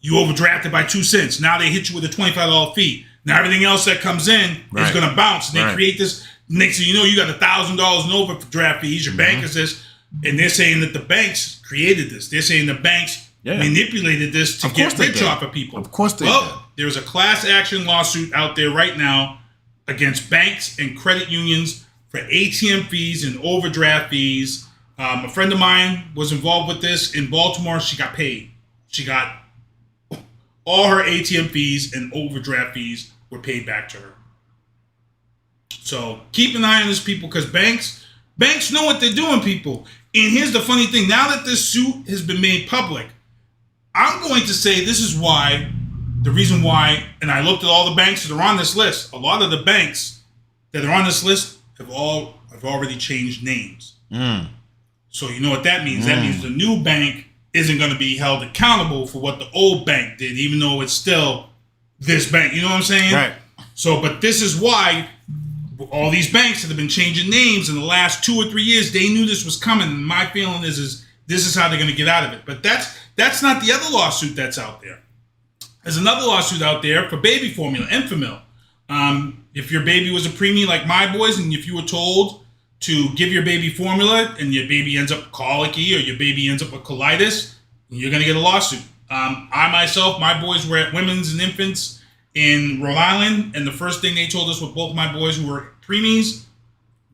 you overdrafted by 2 cents. Now they hit you with a $25 fee. Now everything else that comes in is going to bounce. And they create this. Next thing you know, you got $1,000 in overdraft fees. Your bank is this. And they're saying that the banks created this. They're saying the banks manipulated this to get rich off of people. Of course they did. Well, there's a class action lawsuit out there right now against banks and credit unions for ATM fees and overdraft fees. A friend of mine was involved with this in Baltimore. She got paid. She got all her ATM fees and overdraft fees were paid back to her. So keep an eye on this, people, because banks know what they're doing, people. And here's the funny thing. Now that this suit has been made public, I'm going to say this is why, the reason why, and I looked at all the banks that are on this list. A lot of the banks that are on this list have already changed names. So you know what that means? That means the new bank isn't going to be held accountable for what the old bank did, even though it's still this bank. You know what I'm saying? Right. So, but this is why all these banks that have been changing names in the last 2 or 3 years, they knew this was coming. And my feeling is this is how they're going to get out of it. But that's not the other lawsuit that's out there. There's another lawsuit out there for baby formula, Enfamil. If your baby was a preemie like my boys, and if you were told to give your baby formula and your baby ends up colicky or your baby ends up with colitis, you're going to get a lawsuit. I myself, my boys were at Women's and Infants in Rhode Island, and the first thing they told us with both my boys who were preemies,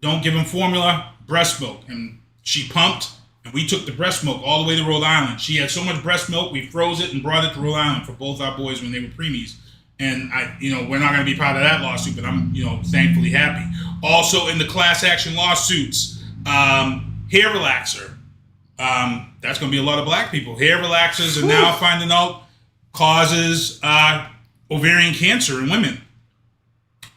don't give them formula, breast milk. And she pumped, and we took the breast milk all the way to Rhode Island. She had so much breast milk, we froze it and brought it to Rhode Island for both our boys when they were preemies. And we're not going to be part of that lawsuit, but I'm, thankfully happy. Also in the class action lawsuits, hair relaxer. that's going to be a lot of black people. Hair relaxers are now finding out causes ovarian cancer in women.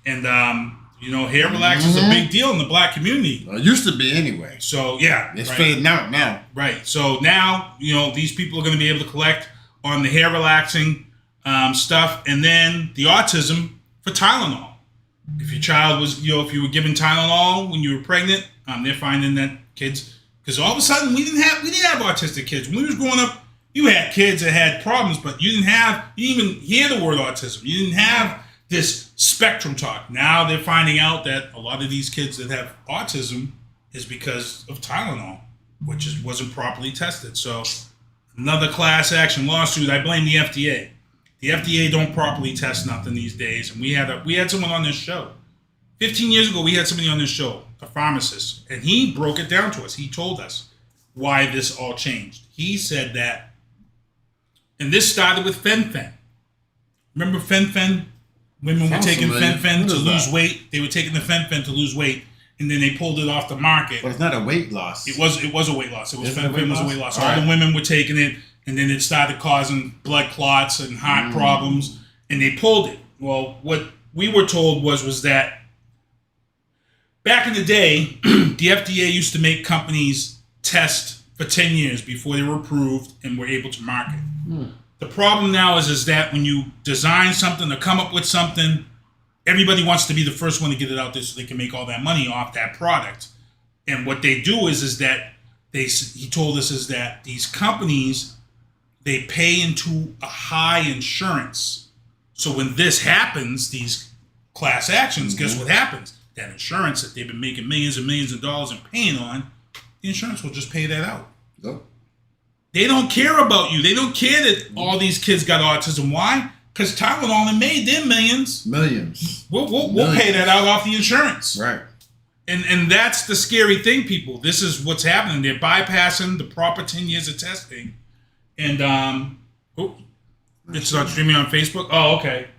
And, hair relaxers is a big deal in the black community. Well, it used to be anyway. So, yeah. It's fading out now. Right. So now, these people are going to be able to collect on the hair relaxing stuff, and then the autism for Tylenol. If your child was, if you were given Tylenol when you were pregnant, they're finding that kids, because all of a sudden we didn't have autistic kids. When we was growing up, you had kids that had problems, but you didn't even hear the word autism. You didn't have this spectrum talk. Now they're finding out that a lot of these kids that have autism is because of Tylenol, which wasn't properly tested. So another class action lawsuit. I blame the FDA. The FDA don't properly test nothing these days. And we had someone on this show. 15 years ago, we had somebody on this show, a pharmacist, and he broke it down to us. He told us why this all changed. He said that, and this started with fen-phen. Remember fen-phen? Women were taking fen-phen to lose weight. They were taking the fen-phen to lose weight, and then they pulled it off the market. But it's not a weight loss. It was a weight loss. It was fen-phen was a weight loss. All the women were taking it, and then it started causing blood clots and heart problems, and they pulled it. Well, what we were told was that back in the day, the FDA used to make companies test for 10 years before they were approved and were able to market. The problem now is that when you design something or come up with something, everybody wants to be the first one to get it out there so they can make all that money off that product. And what they do is that he told us is that these companies, they pay into a high insurance. So when this happens, these class actions, guess what happens? That insurance that they've been making millions and millions of dollars and paying on, the insurance will just pay that out. Yep. They don't care about you. They don't care that all these kids got autism. Why? Because Tylenol made them millions. Millions. We'll pay that out off the insurance. Right. And that's the scary thing, people. This is what's happening. They're bypassing the proper 10 years of testing. And it's not streaming on Facebook. Oh, okay.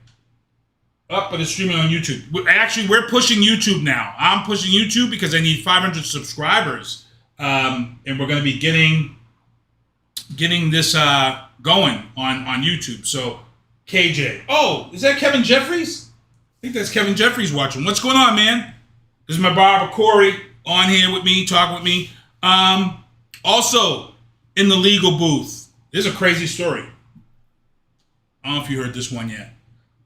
But it's streaming on YouTube. We're pushing YouTube now. I'm pushing YouTube because I need 500 subscribers. And we're going to be getting this going on YouTube. So, KJ. Oh, is that Kevin Jeffries? I think that's Kevin Jeffries watching. What's going on, man? This is my barber, Corey, on here with me, talking with me. Also, in the legal booth, this is a crazy story. I don't know if you heard this one yet.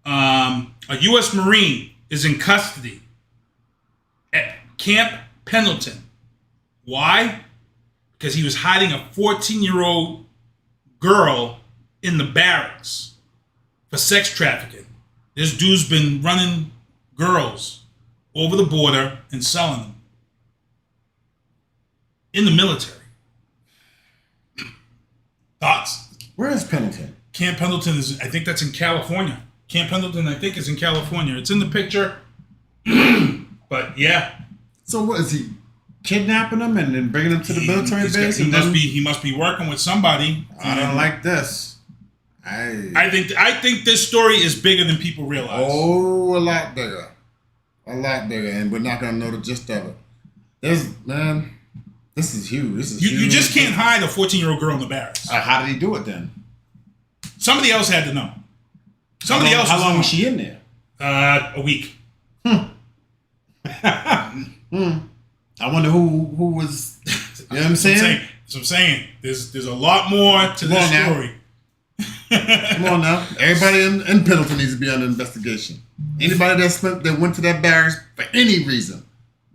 A U.S. Marine is in custody at Camp Pendleton. Why? Because he was hiding a 14-year-old girl in the barracks for sex trafficking. This dude's been running girls over the border and selling them in the military. Thoughts? Where is Pendleton? Camp Pendleton I think that's in California. Camp Pendleton, I think, is in California. It's in the picture. But yeah. So what is he? Kidnapping them and then bringing them to the military base? He must be working with somebody. I don't like this. I think this story is bigger than people realize. Oh, a lot bigger. And we're not gonna know the gist of it. This is huge. You just can't hide a 14-year-old girl in the barracks. How did he do it then? Somebody else had to know. How long was she in there? A week. I wonder who was. You know what I'm saying? That's what I'm saying. There's a lot more to this story. Come on now. Everybody in Pendleton needs to be under investigation. Anybody that went to that barracks for any reason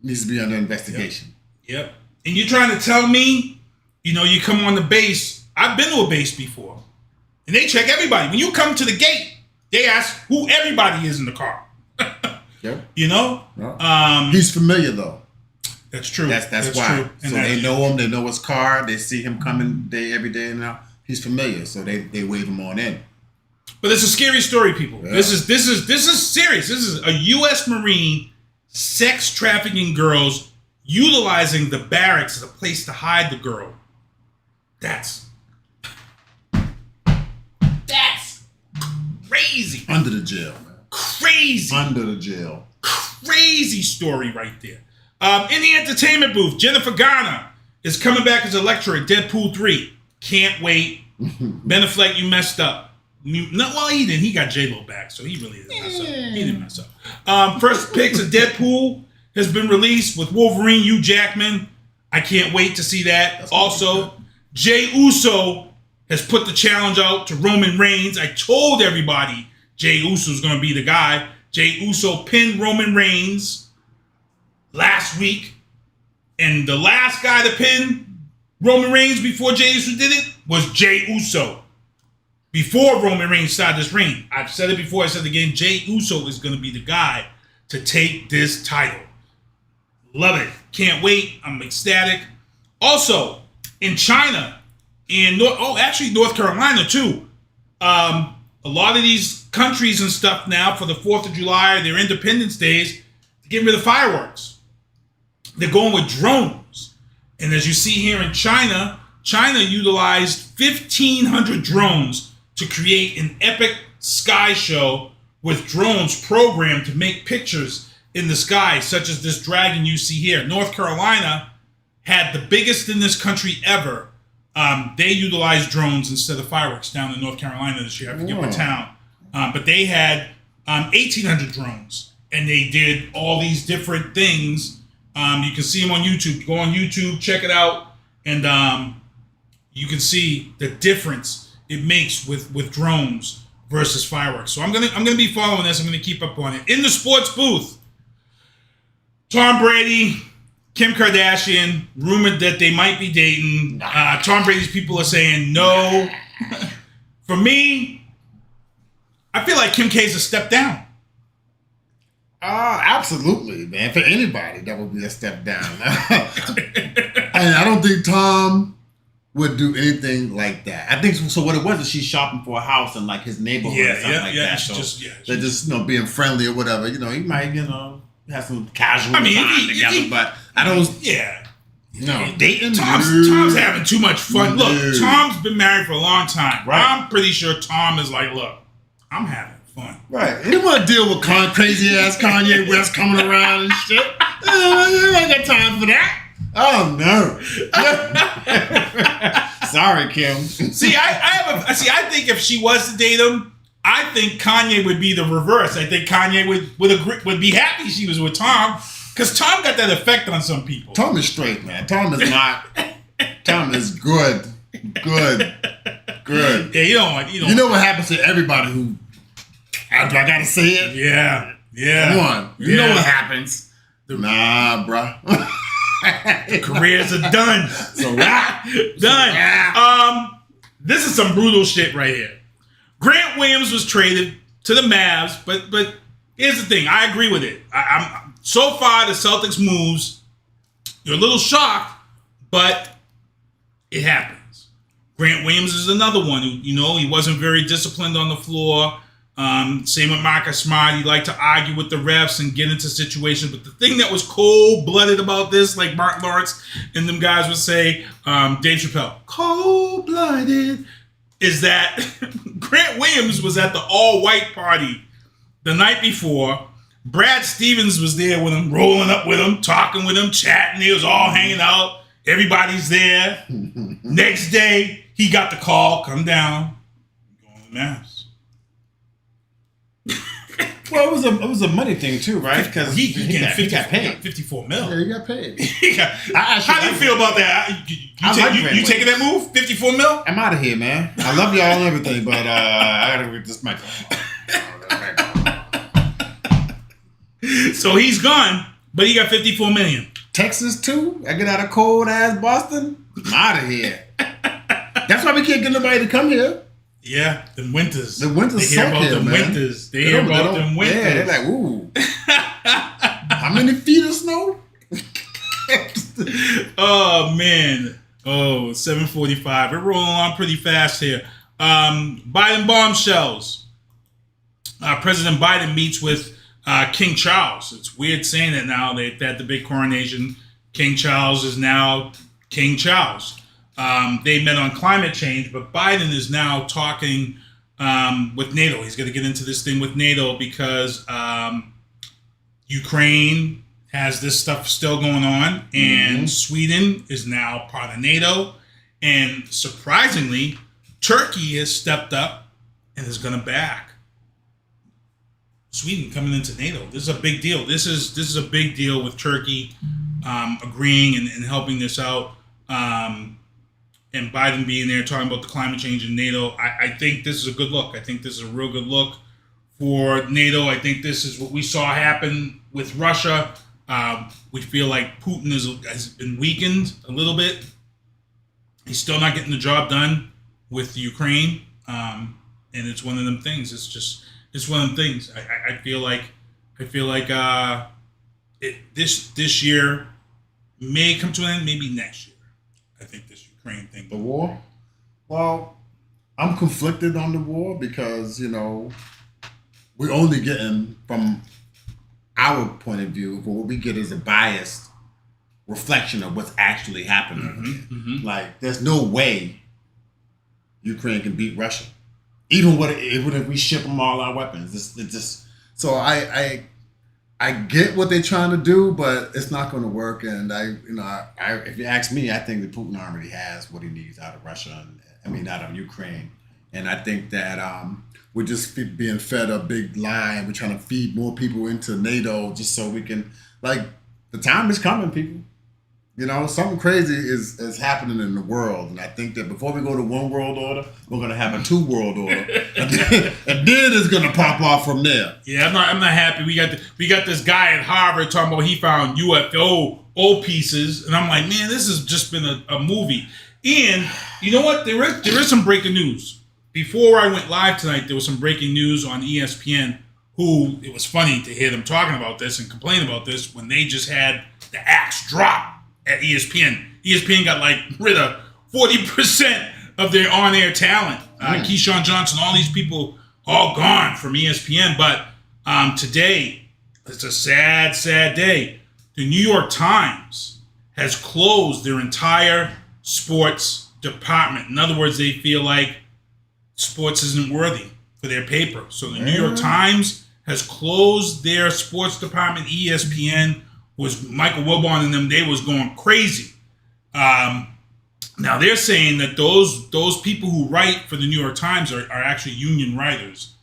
needs to be under investigation. Yep. And you're trying to tell me, you come on the base. I've been to a base before. And they check everybody. When you come to the gate, they ask who everybody is in the car. Yep. Yeah. He's familiar though. That's true. That's why. True. So they know him. They know his car. They see him coming every day now. He's familiar, so they wave him on in. But it's a scary story, people. Yeah. This is serious. This is a U.S. Marine sex trafficking girls, utilizing the barracks as a place to hide the girl. That's crazy. Under the jail, man. Crazy. Under the jail. Crazy story right there. In the entertainment booth, Jennifer Garner is coming back as Elektra in Deadpool 3. Can't wait. Ben Affleck, you messed up. Well, he didn't. He got J-Lo back, so he really didn't mess up. He didn't mess up. First Pics of Deadpool has been released with Wolverine, Hugh Jackman. I can't wait to see that. Also, Jey Uso has put the challenge out to Roman Reigns. I told everybody Jey Uso is going to be the guy. Jey Uso pinned Roman Reigns last week. And the last guy to pin Roman Reigns before Jey Uso did it was Jey Uso. Before Roman Reigns started this reign. I've said it before, I said it again, Jey Uso is going to be the guy to take this title. Love it. Can't wait. I'm ecstatic. Also, in China, North Carolina too. A lot of these countries and stuff now for the 4th of July, their Independence Days, to get rid of fireworks. They're going with drones. And as you see here in China, China utilized 1,500 drones to create an epic sky show with drones programmed to make pictures in the sky, such as this dragon you see here. North Carolina had the biggest in this country ever. They utilized drones instead of fireworks down in North Carolina this year. I forget what town. But they had 1,800 drones. And they did all these different things. You can see them on YouTube. Go on YouTube, check it out. And you can see the difference it makes with drones versus fireworks. So I'm gonna be following this. I'm gonna keep up on it. In the sports booth, Tom Brady, Kim Kardashian, rumored that they might be dating. Tom Brady's people are saying no. For me, I feel like Kim K's a step down. Absolutely, man. For anybody, that would be a step down. And I don't think Tom would do anything like that. I think so. What it was is she's shopping for a house in like his neighborhood or something like that. So they're just being friendly or whatever. He might have some casual time together, but I don't. Yeah. No, dating. Tom's having too much fun. Look, Tom's been married for a long time. Right. I'm pretty sure Tom is like, look, I'm having fun. Right. He don't want to deal with crazy ass Kanye West coming around and shit. I ain't got time for that. Oh no. Sorry, Kim. See, I think if she was to date him, I think Kanye would be the reverse. I think Kanye would be happy she was with Tom, because Tom got that effect on some people. Tom is straight, man. Tom is not. Tom is good. Yeah, you don't. You know what happens to everybody who. Do I gotta say it? Yeah. Come on. You know what happens. Nah, bruh. Careers are done. So done. This is some brutal shit right here. Grant Williams was traded to the Mavs, but here's the thing. I agree with it. I'm so far the Celtics moves. You're a little shocked, but it happens. Grant Williams is another one who, he wasn't very disciplined on the floor. Same with Marcus Smart. He liked to argue with the refs and get into situations. But the thing that was cold-blooded about this, like Mark Lawrence and them guys would say, Dave Chappelle, cold-blooded, is that Grant Williams was at the all-white party the night before. Brad Stevens was there with him, rolling up with him, talking with him, chatting. They was all hanging out. Everybody's there. Next day, he got the call, come down, go on the Mavs. Well, it was a money thing too, right? Because he got paid. 54 mil. Yeah, he got paid. How do you feel about that? You taking that move? 54 mil? I'm out of here, man. I love y'all and everything, but I gotta get this microphone. So he's gone, but he got 54 million. Texas too? I get out of cold ass Boston? I'm out of here. That's why we can't get nobody to come here. Yeah, the winters. The winters They hear suck about here, them man. winters. They hear about them winters. Yeah, they're like, ooh. How many feet of snow? Oh, man. 7:45. We're rolling on pretty fast here. Biden bombshells. President Biden meets with King Charles. It's weird saying it now. They've had the big coronation. King Charles is now King Charles. They met on climate change, but Biden is now talking with NATO. He's going to get into this thing with NATO because Ukraine has this stuff still going on, and Sweden is now part of NATO, and surprisingly, Turkey has stepped up and is going to back Sweden coming into NATO. This is a big deal. This is a big deal with Turkey agreeing and helping this out, and Biden being there talking about the climate change in NATO. I think this is a good look. I think this is a real good look for NATO. I think this is what we saw happen with Russia. We feel like Putin has been weakened a little bit. He's still not getting the job done with Ukraine, and it's one of them things. It's one of them things. I feel like this year may come to an end. Maybe next year. I think this Ukraine thing. The war. Well, I'm conflicted on the war because we're only getting from our point of view, but what we get is a biased reflection of what's actually happening. Like, there's no way Ukraine can beat Russia, even if we ship them all our weapons. It's just so I get what they're trying to do, but it's not going to work. And if you ask me, I think that Putin already has what he needs out of Russia. Out of Ukraine. And I think that we're just being fed a big lie. We're trying to feed more people into NATO just so we can, the time is coming, people. Something crazy is happening in the world. And I think that before we go to one world order, we're going to have a 2 world order. and then it's going to pop off from there. Yeah, I'm not happy. We got this guy at Harvard talking about he found UFO pieces. And I'm like, man, this has just been a movie. And you know what? There is some breaking news. Before I went live tonight, there was some breaking news on ESPN. It was funny to hear them talking about this and complain about this when they just had the axe drop at ESPN. ESPN got rid of 40% of their on-air talent. Keyshawn Johnson, all these people all gone from ESPN. But today, it's a sad, sad day. The New York Times has closed their entire sports department. In other words, they feel like sports isn't worthy for their paper. So the New York Times has closed their sports department. ESPN was Michael Wilbon and them, they was going crazy. Now they're saying that those people who write for the New York Times are actually union writers.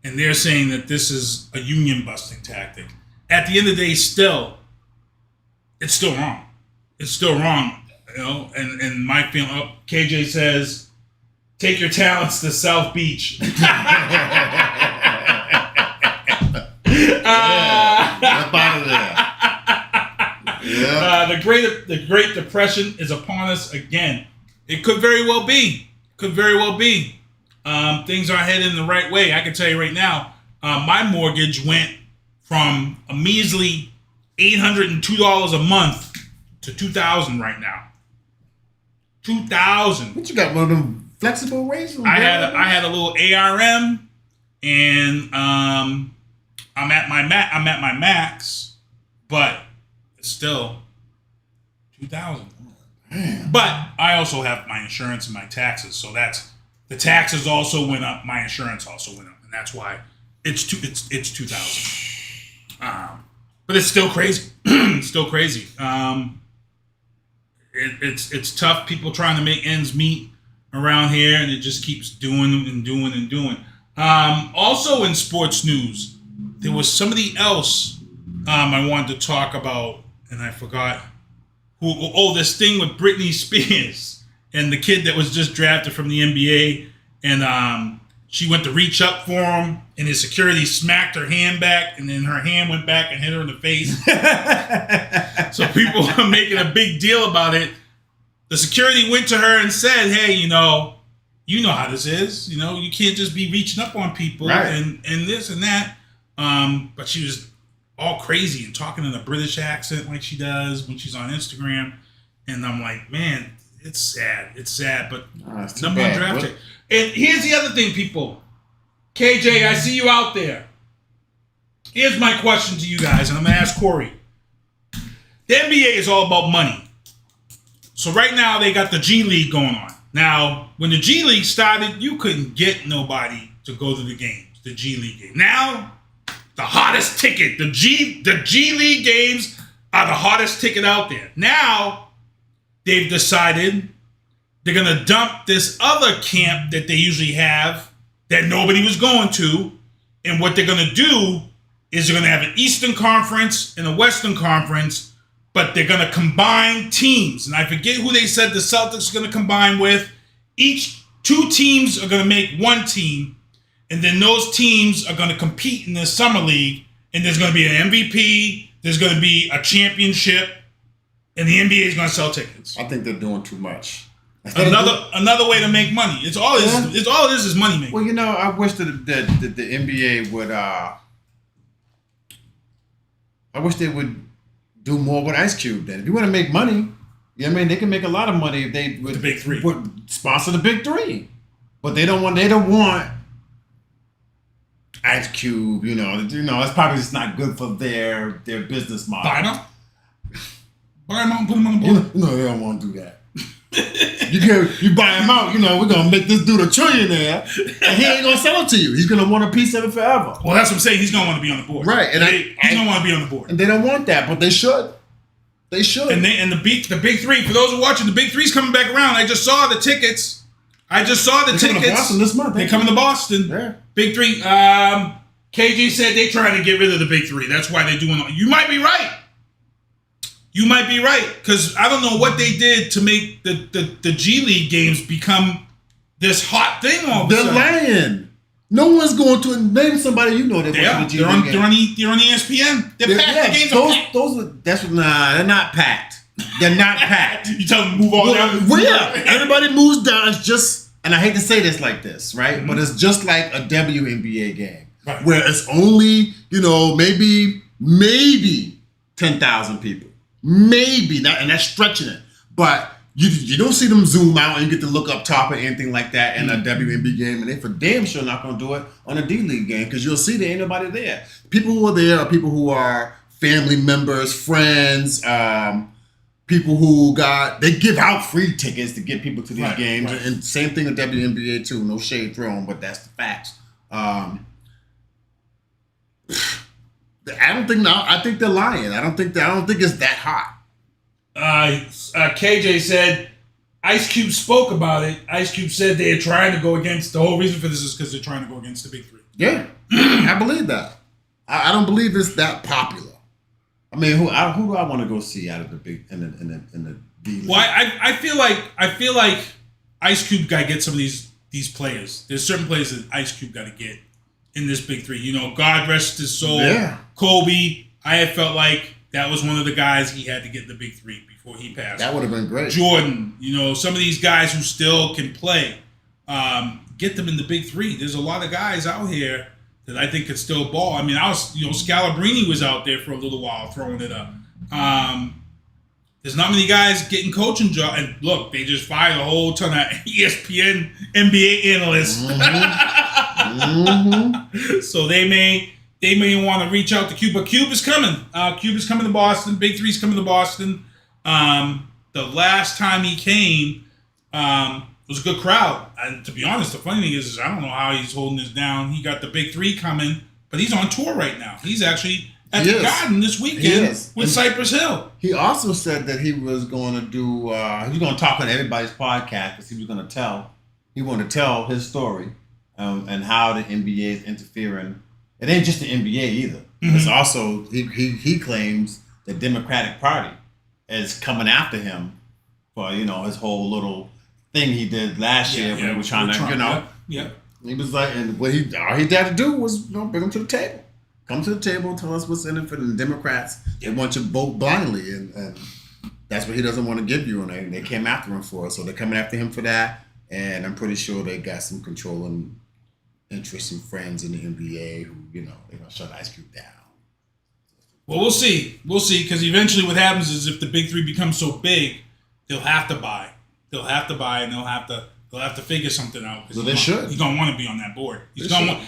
And they're saying that this is a union busting tactic. At the end of the day, it's still wrong. It's still wrong. And my feeling, KJ says, take your talents to South Beach. Up out of there. Yeah. The Great Depression is upon us again. It could very well be. Things are heading the right way. I can tell you right now, my mortgage went from a measly $802 a month to $2,000 right now. $2,000. What you got? One of them flexible rates? I had a little ARM, and I'm at my max, but it's still $2,000. But I also have my insurance and my taxes, so the taxes also went up. My insurance also went up, and that's why it's $2,000. But it's still crazy. It's still crazy. It's tough. People trying to make ends meet around here, and it just keeps doing and doing and doing. Also in sports news, there was somebody else I wanted to talk about, and I forgot who. Oh, this thing with Britney Spears and the kid that was just drafted from the NBA, and she went to reach up for him, and his security smacked her hand back, and then her hand went back and hit her in the face. So people are making a big deal about it. The security went to her and said, hey, you know how this is. You can't just be reaching up on people and this and that. But she was all crazy and talking in a British accent like she does when she's on Instagram. And I'm like, man, it's sad. It's sad, but number one draft pick. And here's the other thing, people. KJ, I see you out there. Here's my question to you guys, and I'm going to ask Corey. The NBA is all about money. So right now, they got the G League going on. Now, when the G League started, you couldn't get nobody to go to the games, the G League game. Now, the hottest ticket, the G League games, are the hottest ticket out there. Now, they've decided they're going to dump this other camp that they usually have that nobody was going to. And what they're going to do is they're going to have an Eastern Conference and a Western Conference, but they're going to combine teams. And I forget who they said the Celtics are going to combine with. Each 2 teams are going to make 1 team, and then those teams are going to compete in this summer league, and there's going to be an MVP, there's going to be a championship, and the NBA is going to sell tickets. I think they're doing too much. Another way to make money. It's all it is money making. Well, you know, I wish that the NBA would. I wish they would do more with Ice Cube. Then, if you want to make money, you know what I mean, they can make a lot of money if they would the Big Three would sponsor the Big Three. But they don't want Ice Cube. You know, it's probably just not good for their business model. Buy them out, put them on the board. No, they don't want to do that. You buy him out, we're gonna make this dude a trillionaire, and he ain't gonna sell it to you. He's gonna want a piece of it forever. Well, that's what I'm saying. He's gonna want to be on the board, right? And he's gonna want to be on the board, and they don't want that, but they should. They should. And the Big Three. For those who are watching, the Big Three's coming back around. I just saw the tickets. They're coming to Boston this month. They're coming to Boston. Yeah. Big Three. KG said they're trying to get rid of the Big Three. That's why they're doing it. You might be right. You might be right, because I don't know what they did to make the G League games become this hot thing all of a sudden. They're lying. No one's going to name somebody you know that went to the G League game. They're on ESPN. They're packed. The games are packed. They're not packed. They're not packed. You tell them to move all down. Well, yeah, everybody moves down. It's just, and I hate to say this like this, right? Mm-hmm. But it's just like a WNBA game, right, where it's only, maybe 10,000 people. Maybe not, and that's stretching it. But you don't see them zoom out and you get to look up top or anything like that in a WNBA game, and they for damn sure not going to do it on a D League game, because you'll see there ain't nobody there. People who are there are people who are family members, friends, people who they give out free tickets to get people to these games, right. And same thing with WNBA too. No shade thrown, but that's the facts. I think they're lying. I don't think it's that hot. KJ said Ice Cube spoke about it. Ice Cube said they're trying to go against, the whole reason for this is because they're trying to go against the Big Three. Yeah, I believe that. I don't believe it's that popular. I mean, who do I want to go see out of the big in the D League? Well, I feel like Ice Cube got to get some of these players. There's certain players that Ice Cube got to get in this Big Three. God rest his soul. Yeah. Kobe, I had felt like that was one of the guys he had to get in the Big Three before he passed. That would have been great. Jordan, some of these guys who still can play, get them in the Big Three. There's a lot of guys out here that I think could still ball. I mean, Scalabrini was out there for a little while throwing it up. There's not many guys getting coaching jobs. And look, they just fired a whole ton of ESPN NBA analysts. Mm-hmm. So they may want to reach out to Cube, but Cube is coming. Cube is coming to Boston. Big Three's coming to Boston. The last time he came, it was a good crowd. And to be honest, the funny thing is I don't know how he's holding this down. He got the Big Three coming, but he's on tour right now. He's actually at the Garden this weekend with Cypress Hill. He also said that he was going to do. He was going to talk on everybody's podcast because he was going to tell. He wanted to tell his story and how the NBA is interfering. It ain't just the NBA either. Mm-hmm. It's also he claims the Democratic Party is coming after him for his whole little thing he did last year when he was trying to He was like, and what all he had to do was bring him to the table. Come to the table, tell us what's in it for the Democrats. They want you to vote blindly, and that's what he doesn't want to give you. And they came after him for it, so they're coming after him for that. And I'm pretty sure they got some controlling interest and friends in the NBA who, they're gonna shut Ice Cube down. Well, we'll see. We'll see, because eventually what happens is if the Big Three becomes so big, they'll have to buy. They'll have to buy, and they'll have to figure something out. So they should. He's gonna want to be on that board. He's gonna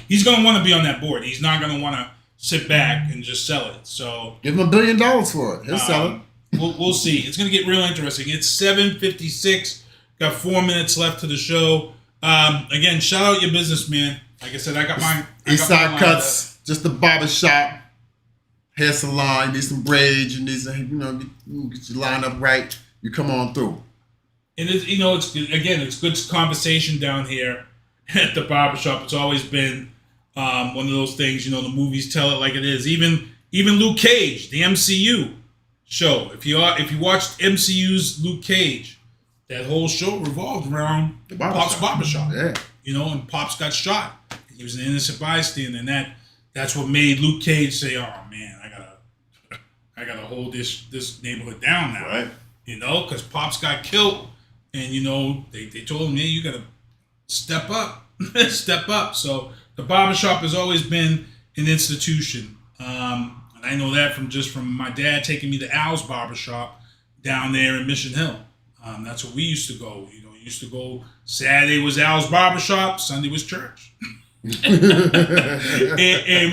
want to be on that board. He's not gonna want to sit back and just sell it. So give him $1 billion for it. He'll sell it. We'll see. It's gonna get real interesting. It's 7:56. Got 4 minutes left to the show. Again, shout out your business, man. Like I said, I got mine. Eastside Cuts, just the barbershop. hair salon, you need some braids, you need some, get your line up right. You come on through. And it's good conversation down here at the barbershop. It's always been one of those things. The movies tell it like it is. Even Luke Cage, the MCU show. If you watched MCU's Luke Cage, that whole show revolved around Pop's barbershop. Yeah. And Pops got shot. He was an innocent bystander, and that's what made Luke Cage say, "Oh man, I gotta hold this neighborhood down now." Right. Because Pops got killed, and they told him, "Yeah, you gotta step up, step up." So the barbershop has always been an institution, and I know that from my dad taking me to Al's barbershop down there in Mission Hill. That's where we used to go. Used to go. Saturday was Al's barbershop. Sunday was church. and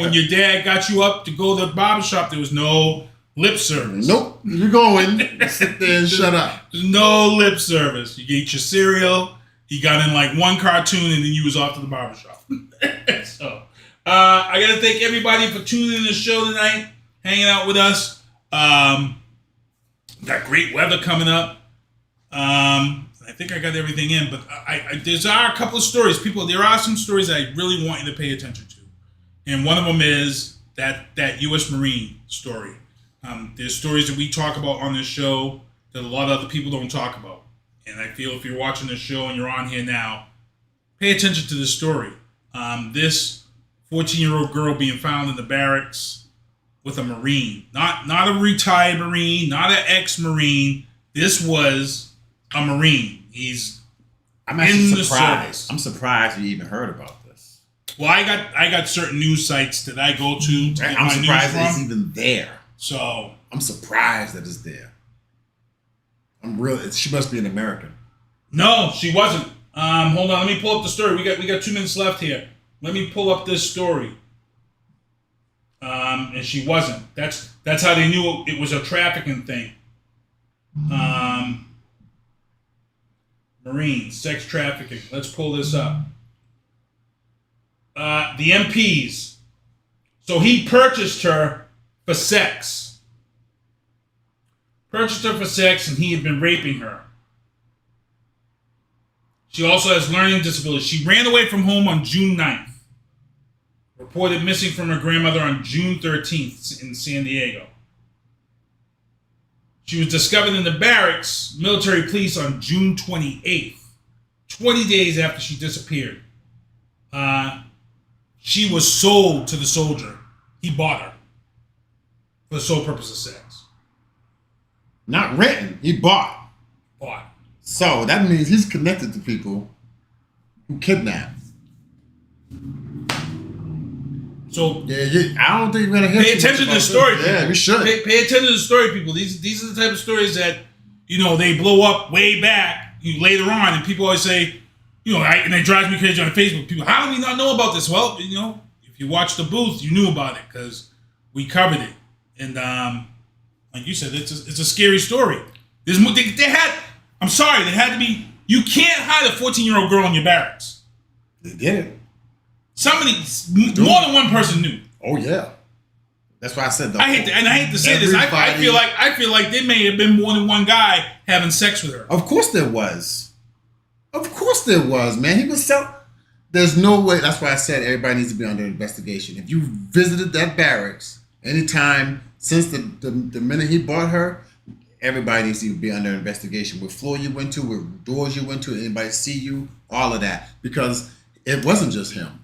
when your dad got you up to go to the barbershop, there was no lip service. Nope. You're going. Sit there and shut up. There's no lip service. You ate your cereal. You got in like one cartoon, and then you was off to the barbershop. So I got to thank everybody for tuning in to the show tonight, hanging out with us. Got great weather coming up. I think I got everything in, but there are a couple of stories. There are some stories I really want you to pay attention to. And one of them is that U.S. Marine story. There's stories that we talk about on this show that a lot of other people don't talk about. And I feel if you're watching this show and you're on here now, pay attention to this story. This 14-year-old girl being found in the barracks with a Marine. Not a retired Marine, not an ex-Marine. This was a Marine. I'm actually surprised. I'm surprised you even heard about this. Well, I got certain news sites that I go to get I'm my surprised news it's from. even there. So I'm surprised that it's there. She must be an American. No, she wasn't. Hold on, let me pull up the story. We got 2 minutes left here. Let me pull up this story. And she wasn't. That's how they knew it was a trafficking thing. Marine, sex trafficking. Let's pull this up. The MPs. So he purchased her for sex. And he had been raping her. She also has learning disabilities. She ran away from home on June 9th. Reported missing from her grandmother on June 13th in San Diego. She was discovered in the barracks, military police, on June 28th, 20 days after she disappeared. She was sold to the soldier. He bought her for the sole purpose of sex. Not renting, he bought. Bought. So that means he's connected to people who kidnap. So I don't think we're gonna pay attention to the story. Yeah, we should. Pay attention to the story, people. These are the type of stories that they blow up way back later on, and people always say, and it drives me crazy on Facebook. People, how do we not know about this? Well, if you watched the booth, you knew about it because we covered it. And like you said, it's a scary story. They had to be. You can't hide a 14-year-old girl in your barracks. They did it. More than one person knew. Oh yeah, that's why I said. I hate to say this. I feel like there may have been more than one guy having sex with her. Of course there was. Man. He was so. There's no way. That's why I said everybody needs to be under investigation. If you visited that barracks anytime since the minute he bought her, everybody needs to be under investigation. What floor you went to, what doors you went to, anybody see you, all of that, because it wasn't just him.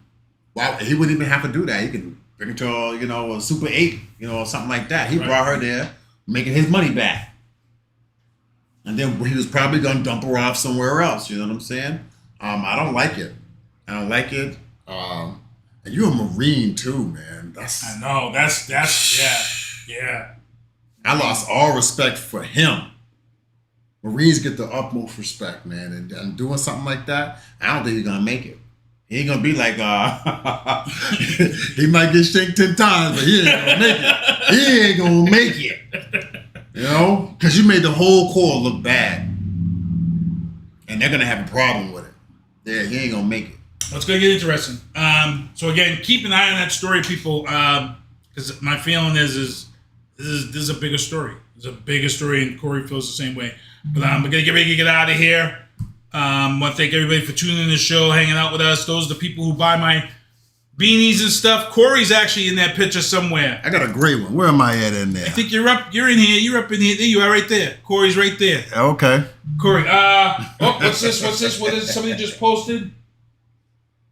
Wow, he wouldn't even have to do that. He can bring her to a Super 8, or something like that. He brought her there, making his money back. And then he was probably going to dump her off somewhere else. You know what I'm saying? I don't like it. And you're a Marine too, man. I know. That's yeah. I lost all respect for him. Marines get the utmost respect, man. And doing something like that, I don't think he's going to make it. He ain't gonna be like, he might get shanked 10 times, but he ain't gonna make it. Because you made the whole Corps look bad. And they're gonna have a problem with it. Yeah, he ain't gonna make it. Well, it's gonna get interesting. So again, keep an eye on that story, people, because my feeling is This is a bigger story. There's a bigger story, and Corey feels the same way. But we're gonna get ready to get out of here. I want to thank everybody for tuning in the show, hanging out with us. Those are the people who buy my beanies and stuff. Corey's actually in that picture somewhere. I got a great one. Where am I at in there? I think you're up. You're in here. You're up in here. There you are, right there. Corey's right there. Okay. Corey. What's this? What is somebody just posted?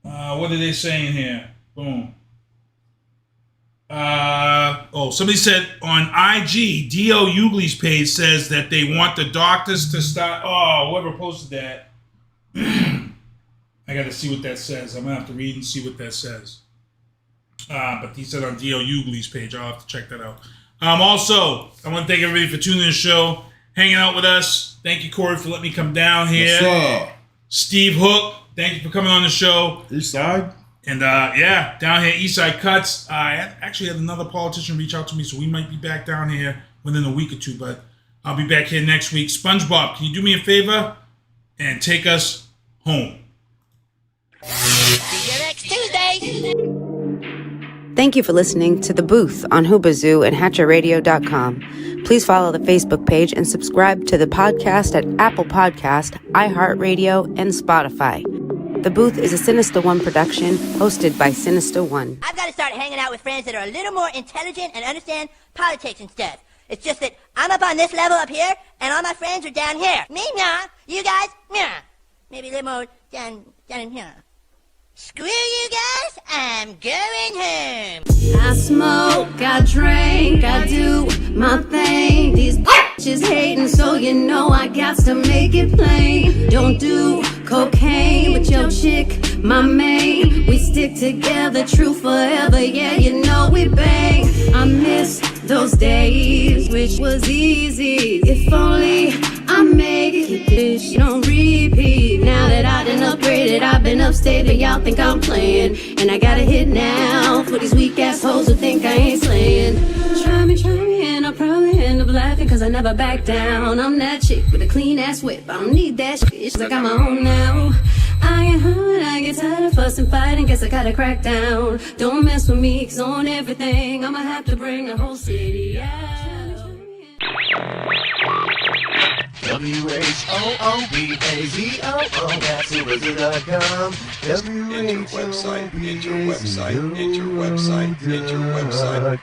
What are they saying here? Boom. Somebody said on IG, D.O. Ugley's page says that they want the doctors to start. Oh, whoever posted that. I got to see what that says. I'm going to have to read and see what that says. But he said on D.O. Ugley's page. I'll have to check that out. Also, I want to thank everybody for tuning in the show, hanging out with us. Thank you, Corey, for letting me come down here. What's up? Steve Hooke, thank you for coming on the show. Eastside. And down here, Eastside Cuts. I actually had another politician reach out to me, so we might be back down here within a week or two, but I'll be back here next week. SpongeBob, can you do me a favor and take us home? See you next Tuesday. Thank you for listening to The Booth on Hoobazoo and HatcherRadio.com. Please follow the Facebook page and subscribe to the podcast at Apple Podcast, iHeartRadio, and Spotify. The Booth is a Sinister One production hosted by Sinister One. I've got to start hanging out with friends that are a little more intelligent and understand politics and stuff. It's just that I'm up on this level up here, and all my friends are down here. Me, nah. You guys, nah. Maybe a little more down in here. Screw you guys, I'm going home. I smoke, I drink, I do my thing. These bitches hating, so you know I got to make it plain. Don't do cocaine, but your chick, my main. We stick together, true forever, yeah, you know we bang. I miss those days, which was easy. If only I make it, bitch, don't repeat. Now that I done upgraded, I've been upstate, and y'all think I'm playing. And I got a hit now for these weak assholes who think I ain't slaying. Try me, and I'll probably end up laughing, cause I never back down. I'm that chick with a clean ass whip, I don't need that shit, it's like I'm my own now. I get hurt, I get tired of fussing, fighting, guess I gotta crack down. Don't mess with me, cause on everything, I'ma have to bring the whole city out. WHOOBAZOO, that's Hoobazoo.com. Enter website, enter website, enter website, enter website.